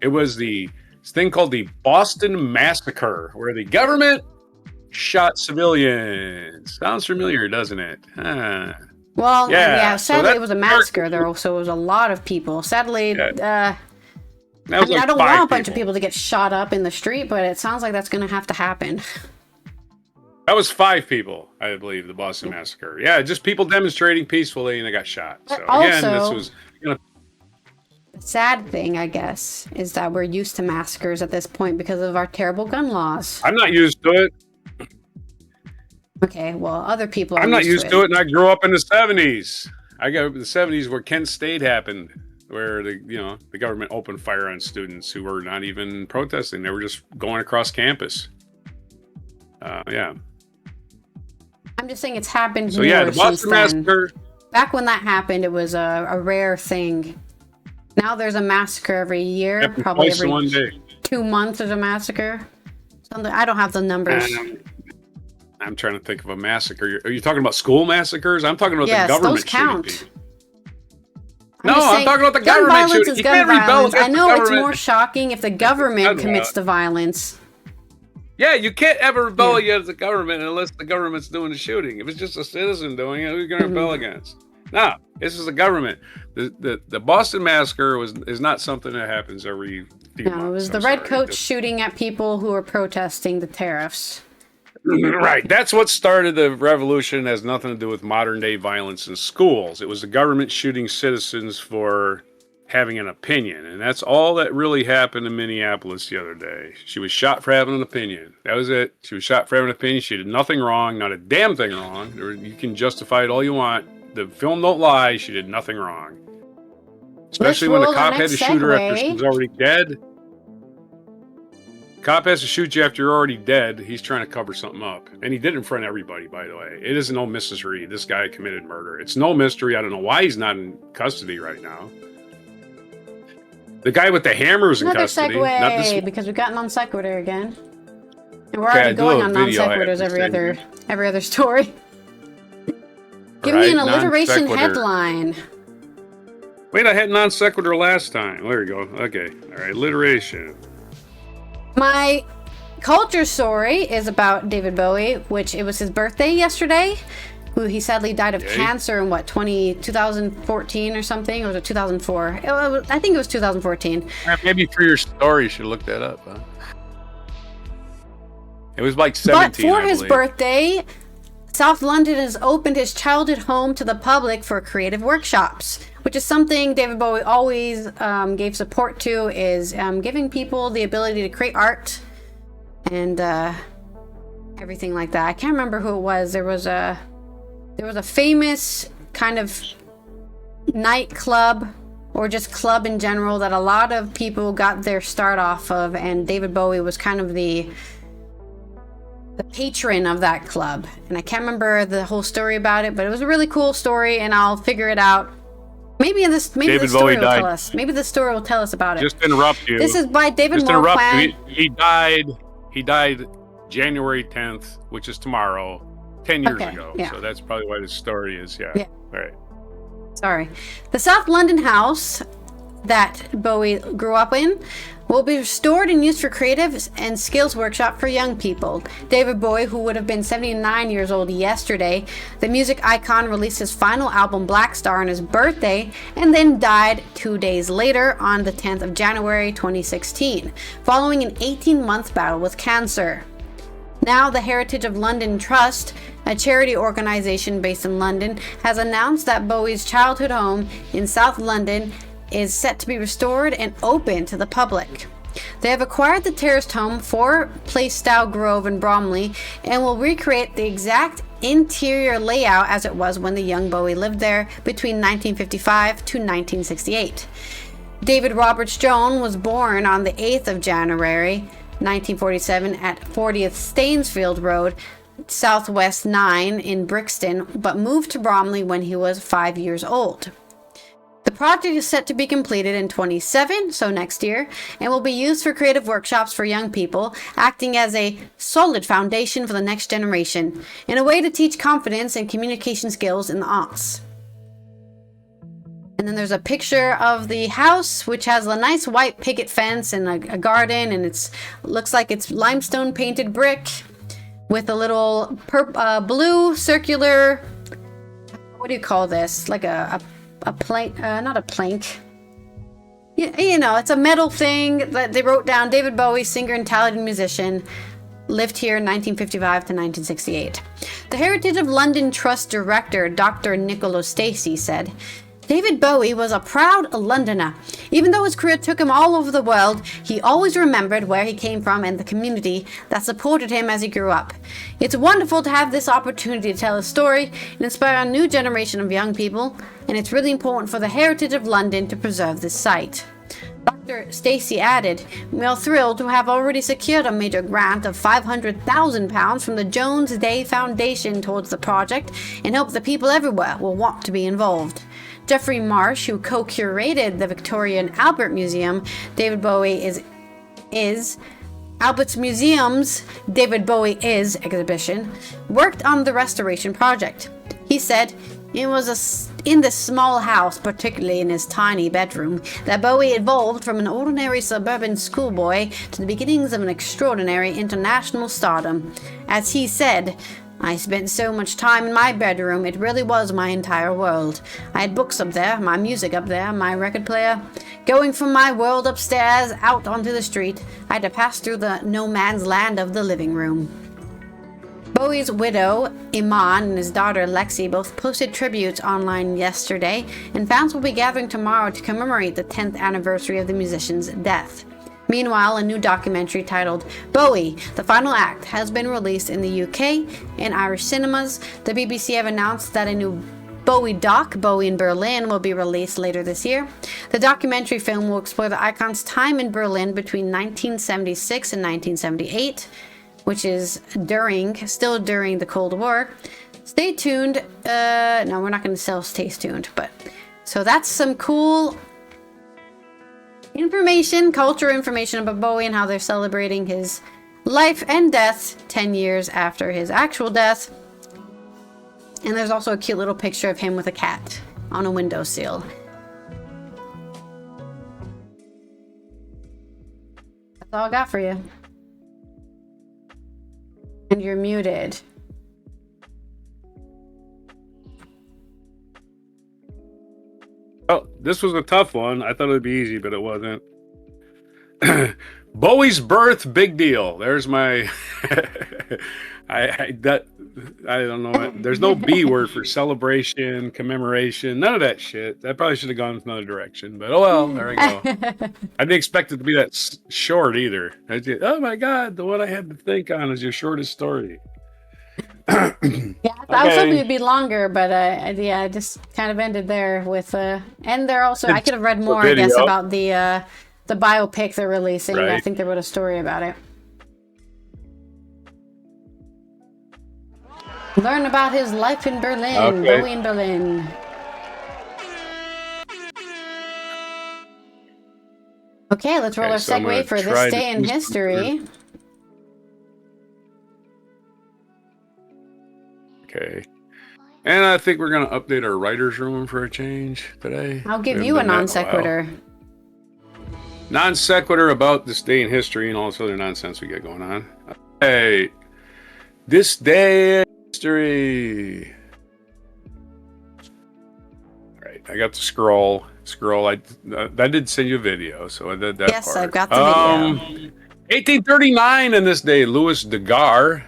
It was this thing called the Boston Massacre, where the government shot civilians. Sounds familiar, doesn't it? Well, yeah, sadly it was a massacre, so it was a lot of people. Sadly, I don't want a bunch of people to get shot up in the street, but it sounds like that's going to have to happen. That was 5 people, I believe, the Boston Massacre. Yeah, just people demonstrating peacefully, and they got shot. But so also, again, this was... the sad thing, I guess, is that we're used to massacres at this point because of our terrible gun laws. I'm not used to it. Okay, well, other people are I'm not used to it, and I grew up in the 70s. I got the 70s where Kent State happened, where the government opened fire on students who were not even protesting. They were just going across campus. Yeah. I'm just saying it's happened so, more yeah, the Boston Massacre. Back when that happened, it was a rare thing. Now there's a massacre every year. Yep, probably every one day. 2 months there's a massacre. Something, I don't have the numbers. I'm trying to think of a massacre. Are you talking about school massacres? I'm talking about the government those count. shooting people. I'm talking about the government shooting. You can't rebel against the government. I know it's more shocking if the government commits the violence. Yeah, you can't ever rebel against the government unless the government's doing the shooting. If it's just a citizen doing it, who are you going to rebel against? No, this is the government. The Boston Massacre is not something that happens every few months. No, it was the redcoats shooting at people who were protesting the tariffs. Right. That's what started the revolution. It has nothing to do with modern day violence in schools. It was the government shooting citizens for having an opinion. And that's all that really happened in Minneapolis the other day. She was shot for having an opinion. That was it. She was shot for having an opinion. She did nothing wrong, not a damn thing wrong. You can justify it all you want. The film don't lie. She did nothing wrong. Especially when the cop had to shoot her after she was already dead. Cop has to shoot you after you're already dead. He's trying to cover something up. And he did it in front of everybody, by the way. It isn't no Mrs. Reed. This guy committed murder. It's no mystery. I don't know why he's not in custody right now. The guy with the hammer is in custody. Another segue, because we've got non sequitur again. And we're already going on non sequiturs every other story. Give me an alliteration headline. Wait, I had non sequitur last time. There you go. Okay. All right. Alliteration. My culture story is about David Bowie, which it was his birthday yesterday. Who he sadly died of cancer in 2014 or something, or was it 2004? I think it was 2014. Maybe for your story, you should look that up. Huh? It was like 17. But for his birthday, South London has opened his childhood home to the public for creative workshops, which is something David Bowie always gave support to, is giving people the ability to create art and everything like that. I can't remember who it was. There was a famous kind of nightclub or just club in general that a lot of people got their start off of, and David Bowie was kind of the patron of that club. And I can't remember the whole story about it, but it was a really cool story, and I'll figure it out. Maybe the story will tell us. Maybe the story will tell us about it. Just interrupt you. This is by David Bowie. He died January 10th, which is tomorrow, 10 years ago. Yeah. So that's probably why this story is, yeah. All right. Sorry. The South London house that Bowie grew up in will be restored and used for creative and skills workshop for young people. David Bowie, who would have been 79 years old yesterday, the music icon released his final album Black Star on his birthday and then died 2 days later on the 10th of January 2016, following an 18-month battle with cancer. Now, the Heritage of London Trust, a charity organization based in London, has announced that Bowie's childhood home in South London is set to be restored and open to the public. They have acquired the terraced home for Plaistow Grove in Bromley and will recreate the exact interior layout as it was when the young Bowie lived there between 1955 to 1968. David Roberts Jones was born on the 8th of January 1947 at 40th Stainsfield Road, Southwest 9 in Brixton, but moved to Bromley when he was 5 years old. The project is set to be completed in 2027, so next year, and will be used for creative workshops for young people, acting as a solid foundation for the next generation, in a way to teach confidence and communication skills in the arts. And then there's a picture of the house, which has a nice white picket fence and a garden, and it looks like it's limestone painted brick with a little blue circular, what do you call this? Like a plank, not a plank. You know, it's a metal thing that they wrote down. David Bowie, singer and talented musician, lived here in 1955 to 1968. The Heritage of London Trust director, Dr. Nicola Stacey, said, David Bowie was a proud Londoner. Even though his career took him all over the world, he always remembered where he came from and the community that supported him as he grew up. It's wonderful to have this opportunity to tell his story and inspire a new generation of young people, and it's really important for the Heritage of London to preserve this site. Dr. Stacey added, "We are thrilled to have already secured a major grant of £500,000 from the Jones Day Foundation towards the project and hope that people everywhere will want to be involved." Jeffrey Marsh, who co-curated the Victoria and Albert Museum, David Bowie is Albert's Museum's David Bowie is exhibition, worked on the restoration project. He said, "It was in this small house, particularly in his tiny bedroom, that Bowie evolved from an ordinary suburban schoolboy to the beginnings of an extraordinary international stardom. As he said, I spent so much time in my bedroom, it really was my entire world. I had books up there, my music up there, my record player. Going from my world upstairs out onto the street, I had to pass through the no man's land of the living room. Bowie's widow, Iman, and his daughter, Lexi, both posted tributes online yesterday, and fans will be gathering tomorrow to commemorate the 10th anniversary of the musician's death. Meanwhile, a new documentary titled Bowie, The Final Act, has been released in the UK and Irish cinemas. The BBC have announced that a new Bowie doc, Bowie in Berlin, will be released later this year. The documentary film will explore the icon's time in Berlin between 1976 and 1978, which is still during the Cold War. Stay tuned. No, we're not going to stay tuned, but so that's some cool culture information about Bowie and how they're celebrating his life and death 10 years after his actual death. And there's also a cute little picture of him with a cat on a windowsill. That's all I got for you. And you're muted. Oh, this was a tough one. I thought it would be easy, but it wasn't. Bowie's birth, big deal. There's my. I don't know. There's no B word for celebration, commemoration, none of that shit. That probably should have gone another direction, but oh well. There we go. I didn't expect it to be that short either. Oh my god, the one I had to think on is your shortest story. Yeah, I was hoping it'd be longer, but I just kind of ended there with and they're also I could have read more, I guess, about the biopic they're releasing. Right. I think they wrote a story about it. Learn about his life in Berlin, Bowie in Berlin. Okay, let's roll our segue for this day in history. Okay. And I think we're going to update our writer's room for a change today. I'll give you a non sequitur. Non sequitur about this day in history and all this other nonsense we got going on. Hey, this day in history. All right, I got to scroll. I did send you a video, so I did that part. Yes, I've got the video. 1839 in this day, Louis Daguerre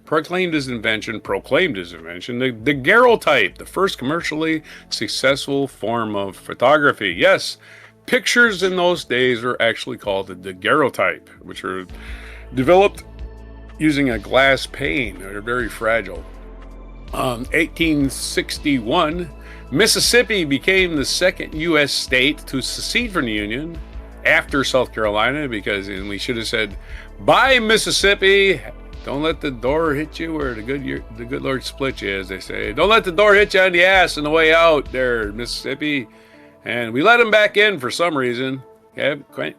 proclaimed his invention, the daguerreotype, the first commercially successful form of photography. Yes, pictures in those days were actually called the daguerreotype, which were developed using a glass pane. They're very fragile. 1861, Mississippi became the second U.S. state to secede from the Union after South Carolina, because we should have said, bye Mississippi, don't let the door hit you where the good Lord split you, as they say. Don't let the door hit you on the ass on the way out there, Mississippi. And we let them back in for some reason. Can't quite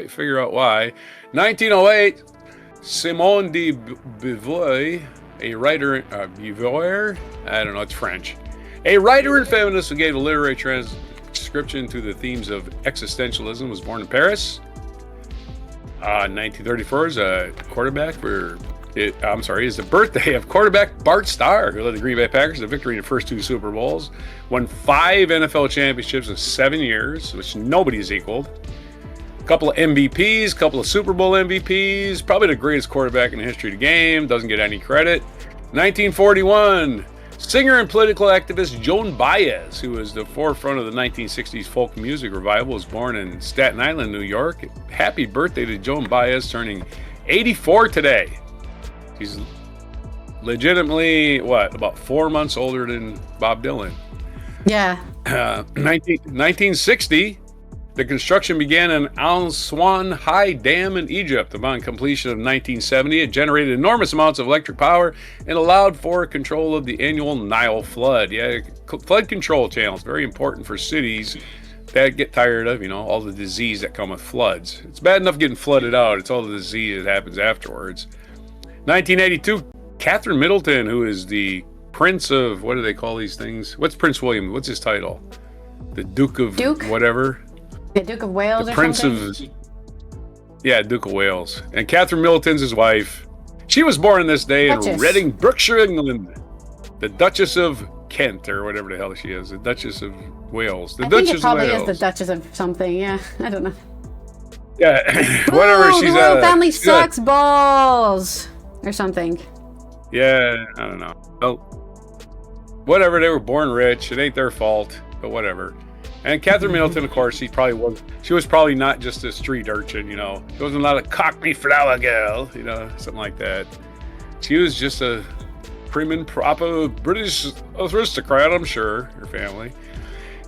figure out why. 1908, Simone de Beauvoir, a writer, Beauvoir? I don't know, it's French. A writer and feminist who gave a literary transcription to the themes of existentialism, was born in Paris. 1934 is a quarterback is the birthday of quarterback Bart Starr, who led the Green Bay Packers to victory in the first 2 Super Bowls, won 5 NFL championships in 7 years, which nobody's equaled. A couple of MVPs, couple of Super Bowl MVPs, probably the greatest quarterback in the history of the game, doesn't get any credit. 1941, singer and political activist Joan Baez, who was the forefront of the 1960s folk music revival, was born in Staten Island, New York. Happy birthday to Joan Baez, turning 84 today. She's legitimately, about 4 months older than Bob Dylan. Yeah. 1960, the construction began in Al Aswan High Dam in Egypt. Upon completion of 1970, it generated enormous amounts of electric power and allowed for control of the annual Nile flood. Yeah, flood control channels, very important for cities that get tired of, all the disease that come with floods. It's bad enough getting flooded out. It's all the disease that happens afterwards. 1982, Catherine Middleton, who is the Prince of, what do they call these things? What's Prince William? What's his title? The Duke whatever. The Duke of Wales, the Prince of, Duke of Wales. And Catherine Middleton's his wife. She was born this day Duchess. in Reading, Berkshire, England. The Duchess of Kent, or whatever the hell she is. The Duchess of Wales. The Duchess think it probably of Wales. is the Duchess of something. Yeah, I don't know. Yeah, whatever. Ooh, She's the royal family sucks balls or something. Yeah, I don't know. Well, whatever. They were born rich. It ain't their fault, but whatever. And Catherine Middleton, of course, she was probably not just a street urchin, you know. There wasn't a lot of Cockney flower girl, you know, something like that. She was just a prim and proper British aristocrat, I'm sure, her family.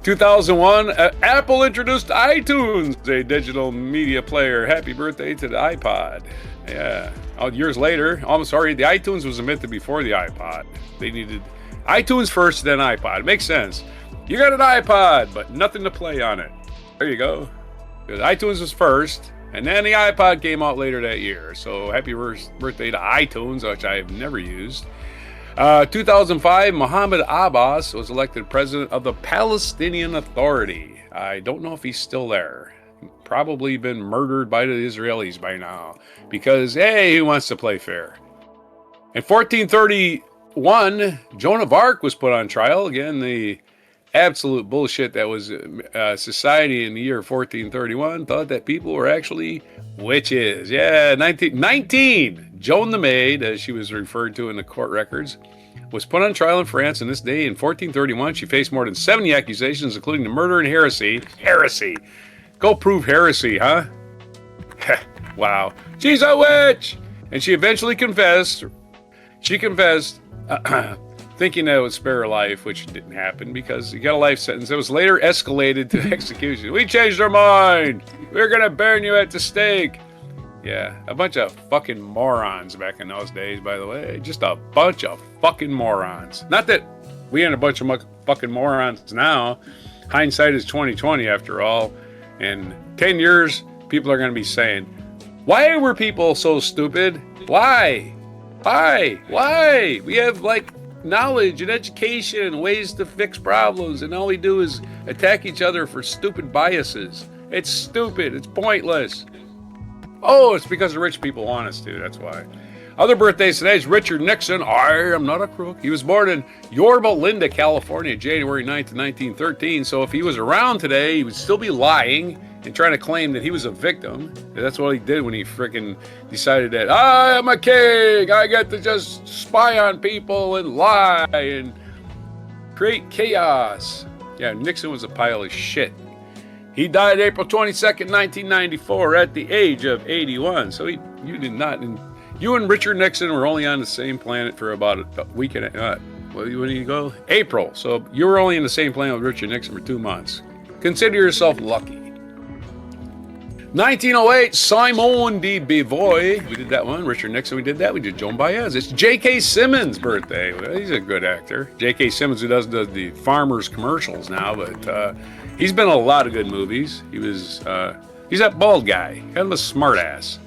2001, Apple introduced iTunes, a digital media player. Happy birthday to the iPod. Yeah. Years later, I'm sorry, the iTunes was invented before the iPod. They needed iTunes first, then iPod. It makes sense. You got an iPod, but nothing to play on it. There you go. Because iTunes was first, and then the iPod came out later that year. So happy birthday to iTunes, which I have never used. 2005, Mohammed Abbas was elected president of the Palestinian Authority. I don't know if he's still there. Probably been murdered by the Israelis by now. Because, hey, who wants to play fair? In 1431, Joan of Arc was put on trial. Again, the absolute bullshit that was society in the year 1431 thought that people were actually witches. Yeah, 19. Joan the Maid, as she was referred to in the court records, was put on trial in France, and this day in 1431, she faced more than 70 accusations, including the murder and heresy. Heresy. Go prove heresy, huh? Wow. She's a witch! And she eventually confessed. She confessed, thinking that it would spare her life, which didn't happen because you got a life sentence. It was later escalated to execution. We changed our mind. We're going to burn you at the stake. Yeah, a bunch of fucking morons back in those days, by the way. Just a bunch of fucking morons. Not that we ain't a bunch of fucking morons now. Hindsight is 20/20 after all. In 10 years, people are going to be saying, why were people so stupid? Why? We have, like, knowledge and education and ways to fix problems, and all we do is attack each other for stupid biases. It's stupid. It's pointless. Oh, it's because the rich people want us to. That's why. Other birthdays today is Richard Nixon. I am not a crook. He was born in Yorba Linda, California, January 9th, 1913. So if he was around today, he would still be lying and trying to claim that he was a victim. That's what he did when he freaking decided that I am a king. I get to just spy on people and lie and create chaos. Yeah, Nixon was a pile of shit. He died April 22nd, 1994 at the age of 81. So you and Richard Nixon were only on the same planet for about a week and when did you go? April. So you were only in the same planet with Richard Nixon for 2 months. Consider yourself lucky. 1908, Simone de Beauvoir. We did that one. Richard Nixon, we did that. We did Joan Baez. It's J.K. Simmons' birthday. Well, he's a good actor. J.K. Simmons, who does the Farmers commercials now, but he's been in a lot of good movies. He's that bald guy, kind of a smart ass.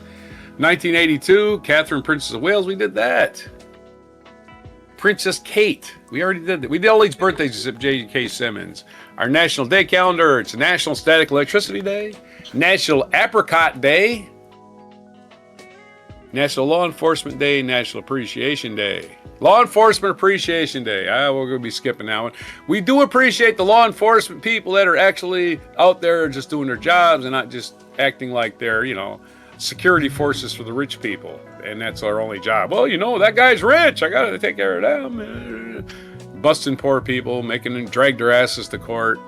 1982, Catherine, Princess of Wales. We did that. Princess Kate. We already did that. We did all these birthdays except J.K. Simmons. Our National Day calendar. It's National Static Electricity Day. National Apricot Day. National Law Enforcement Day. National Appreciation Day. Law Enforcement Appreciation Day. We're going to be skipping that one. We do appreciate the law enforcement people that are actually out there just doing their jobs and not just acting like they're, security forces for the rich people. And that's our only job. Well, that guy's rich. I got to take care of them. Busting poor people, making them drag their asses to court.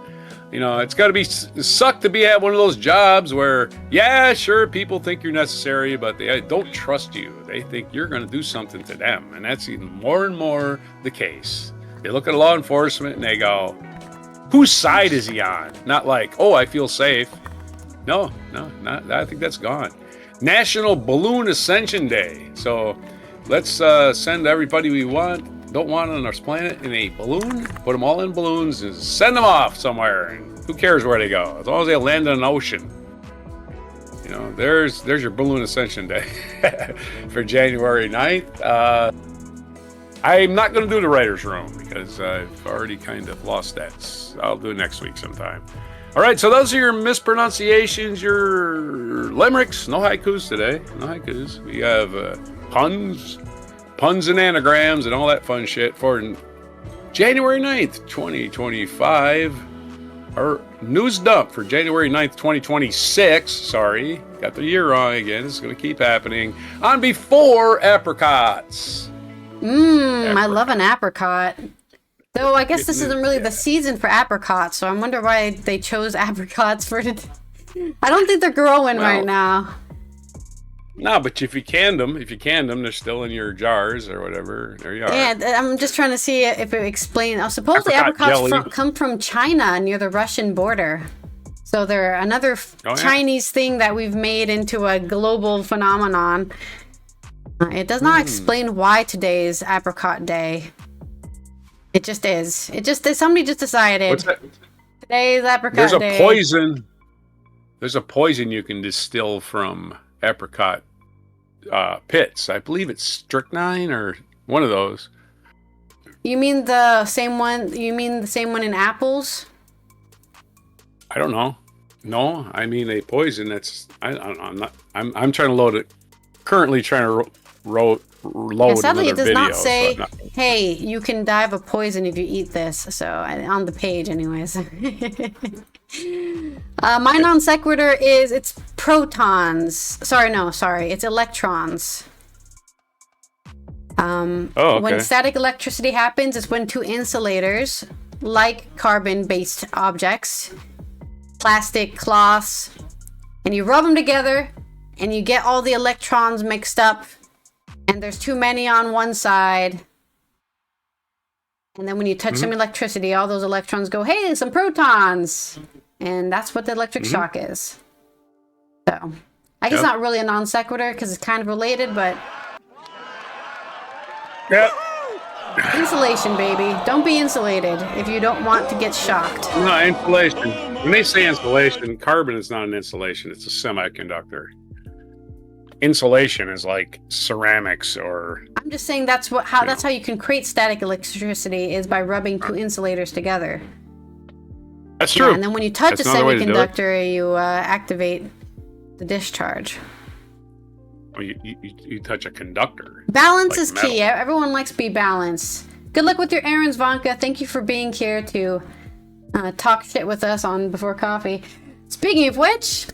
It's got to suck to be at one of those jobs where, yeah, sure, people think you're necessary, but they don't trust you. They think you're going to do something to them. And that's even more and more the case. They look at law enforcement and they go, whose side is he on? Not like, oh, I feel safe. No, not. I think that's gone. National Balloon Ascension Day. So let's send everybody we don't want on our planet in a balloon, put them all in balloons and send them off somewhere. And who cares where they go? As long as they land in an ocean. There's your Balloon Ascension Day for January 9th. I'm not going to do the writer's room because I've already kind of lost that. I'll do it next week sometime. All right, so those are your mispronunciations, your limericks. No haikus today. No haikus. We have puns and anagrams and all that fun shit for January 9th, 2025. Our news dump for January 9th, 2026. Sorry, got the year wrong again. This is going to keep happening. On before apricots. I love an apricot. Though I guess this isn't really the season for apricots, so I wonder why they chose apricots for it. I don't think they're growing right now. No, but if you canned them, they're still in your jars or whatever. There you are. Yeah, I'm just trying to see if it explains. Supposedly apricots come from China near the Russian border. So they're another Chinese thing that we've made into a global phenomenon. It does not explain why today is apricot day. It just is. Somebody just decided. What's that? Today is apricot day. There's a poison you can distill from apricot pits. I believe it's strychnine or one of those. You mean the same one in apples? I don't know. No, I mean a poison that's I'm trying to load it. Currently trying to load sadly, it does video, not say, hey, you can die of a poison if you eat this. So on the page, anyways. My non sequitur is it's protons. Sorry, it's electrons. When static electricity happens, it's when two insulators, like carbon-based objects, plastic, cloths, and you rub them together, and you get all the electrons mixed up, and there's too many on one side. And then when you touch some electricity, all those electrons go, hey, some protons. And that's what the electric shock is. So, I guess not really a non sequitur because it's kind of related, but... Yep. Insulation, baby. Don't be insulated if you don't want to get shocked. No, insulation. When they say insulation, carbon is not an insulation. It's a semiconductor. Insulation is like ceramics or... I'm just saying that's how you can create static electricity is by rubbing two insulators together. That's true. Yeah, and then when you touch a semiconductor, you activate the discharge. Well, you touch a conductor. Balance is metal. Key. Everyone likes to be balanced. Good luck with your errands, Vanka. Thank you for being here to talk shit with us on Before Coffee. Speaking of which,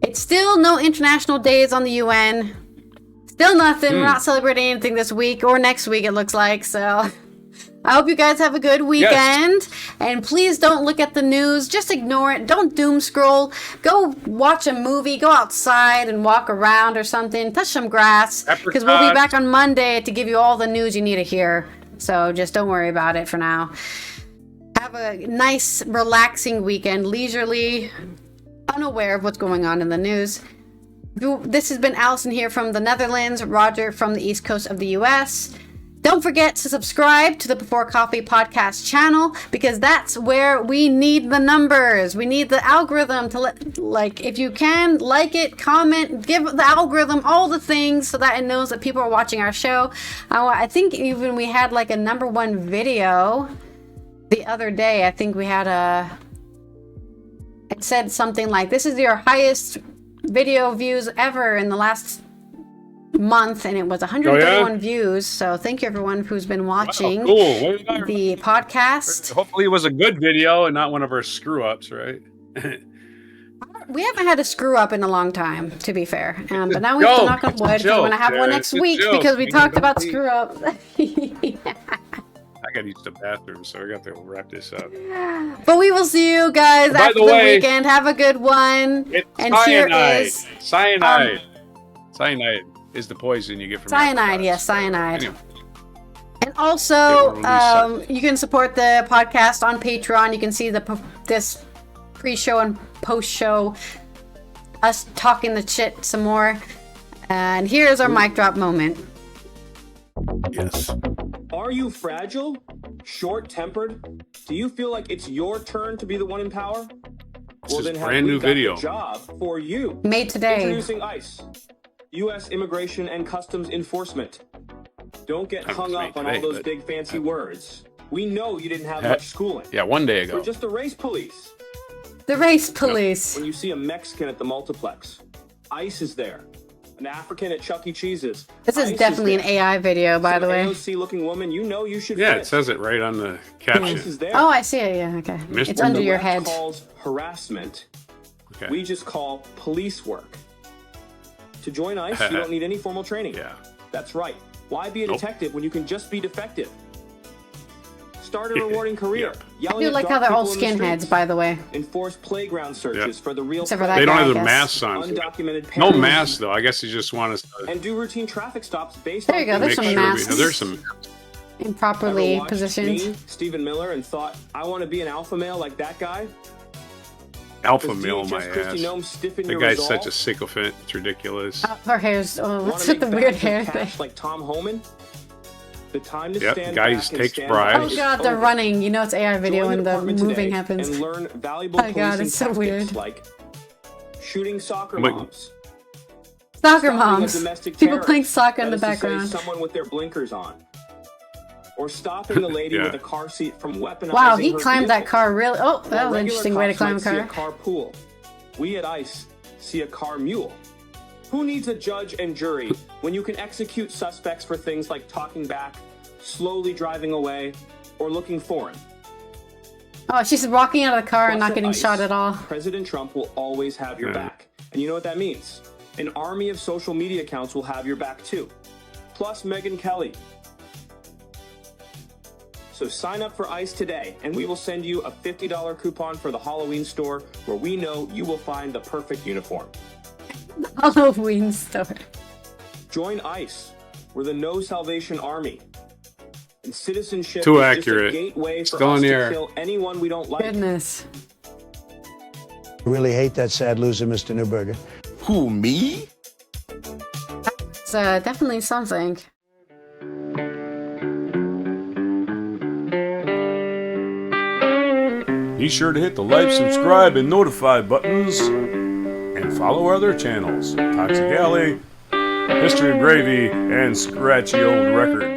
it's still no international days on the UN. Still nothing. We're not celebrating anything this week or next week, it looks like. So I hope you guys have a good weekend. Yes. And please don't look at the news. Just ignore it. Don't doom scroll. Go watch a movie. Go outside and walk around or something. Touch some grass. Because we'll be back on Monday to give you all the news you need to hear. So just don't worry about it for now. Have a nice, relaxing weekend. Leisurely, unaware of what's going on in the news. This has been Allison here from the Netherlands. Roger from the East Coast of the US. Don't forget to subscribe to the Before Coffee podcast channel because that's where we need the numbers. We need the algorithm to if you can, like it, comment, give the algorithm all the things so that it knows that people are watching our show. I think even we had like a #1 video the other day. I think we had it said something like, this is your highest video views ever in the last month, and it was 131 views. So thank you everyone who's been watching the podcast. Hopefully it was a good video and not one of our screw ups, right? We haven't had a screw up in a long time, to be fair. But now we have to knock on wood because we're going to have one next week because we talked about screw up. I got to use the bathroom, so I got to wrap this up. But we will see you guys after the weekend. Have a good one. And here is cyanide. Cyanide is the poison you get from cyanide. Yes, cyanide. Anyway. And also, you can support the podcast on Patreon. You can see this pre-show and post-show, us talking the shit some more. And here's our mic drop moment. Yes. Are you fragile? Short-tempered? Do you feel like it's your turn to be the one in power? Well, then brand new video. Job for you. Made today. Introducing ICE, U.S. Immigration and Customs Enforcement. Don't get hung up on all those big fancy words. We know you didn't have much schooling. Yeah, one day ago. We're just the race police. The race police. When you see a Mexican at the multiplex, ICE is there. An African at Chuck E. Cheese's. This is definitely an AI video, by the way. AOC-looking woman, you know you should Yeah, fit. it says it right on the caption. Is there. Oh, I see it. Yeah, okay. Mr. It's under What the your left head. calls harassment, Okay. we just call police work. To join ICE, you don't need any formal training. Yeah. That's right. Why be a detective when you can just be defective? Start a rewarding career. I do like how they're all skinheads, by the way. Enforce playground searches for the real Except for that They don't guy, have I their guess. masks on. undocumented No parents. masks, though. I guess they just want us to And do routine traffic stops based There on you go, there's some masks. There's some. Improperly Ever watched positioned. me, Stephen Miller, and thought, I want to be an alpha male like that guy? Alpha Does male, my DHS Kristi ass. Noem stiffen The your guy's resolve? such a sycophant. It's ridiculous. Her hair's. Oh, Wanna what's with make the weird bags of hair thing? cash like Tom Homan? The time to Yep, stand guy back and takes stand bribes. by Oh is god, they're over. running. You know it's AI video Join when the department moving today happens. and learn valuable Oh god, policing it's so tactics weird. like shooting soccer But- moms, Soccer stopping a moms. domestic People terrorist, playing soccer in that the is to say background. someone with their blinkers on, or stopping a lady Yeah. with a car seat from weaponizing Wow, he her climbed that vehicle. car really. Oh, that While was an regular interesting way to cops climb a might see car. a car pool, we at ICE see a car mule. Who needs a judge and jury when you can execute suspects for things like talking back, slowly driving away, or looking foreign? Oh, she's walking out of the car and Plus not at getting ICE, shot at all. President Trump will always have your Yeah. back. And you know what that means? An army of social media accounts will have your back too. Plus Megyn Kelly. So sign up for ICE today, and we will send you a $50 coupon for the Halloween store, where we know you will find the perfect uniform. Halloween store. Join ICE. We're the No Salvation Army. And citizenship Too is accurate. just a gateway for Still us in the to air. kill anyone we don't like. Goodness. I really hate that sad loser, Mr. Newberger. Who, me? It's definitely something. Be sure to hit the like, subscribe, and notify buttons, and follow our other channels, Toxic Alley, History of Gravy, and Scratchy Old Records.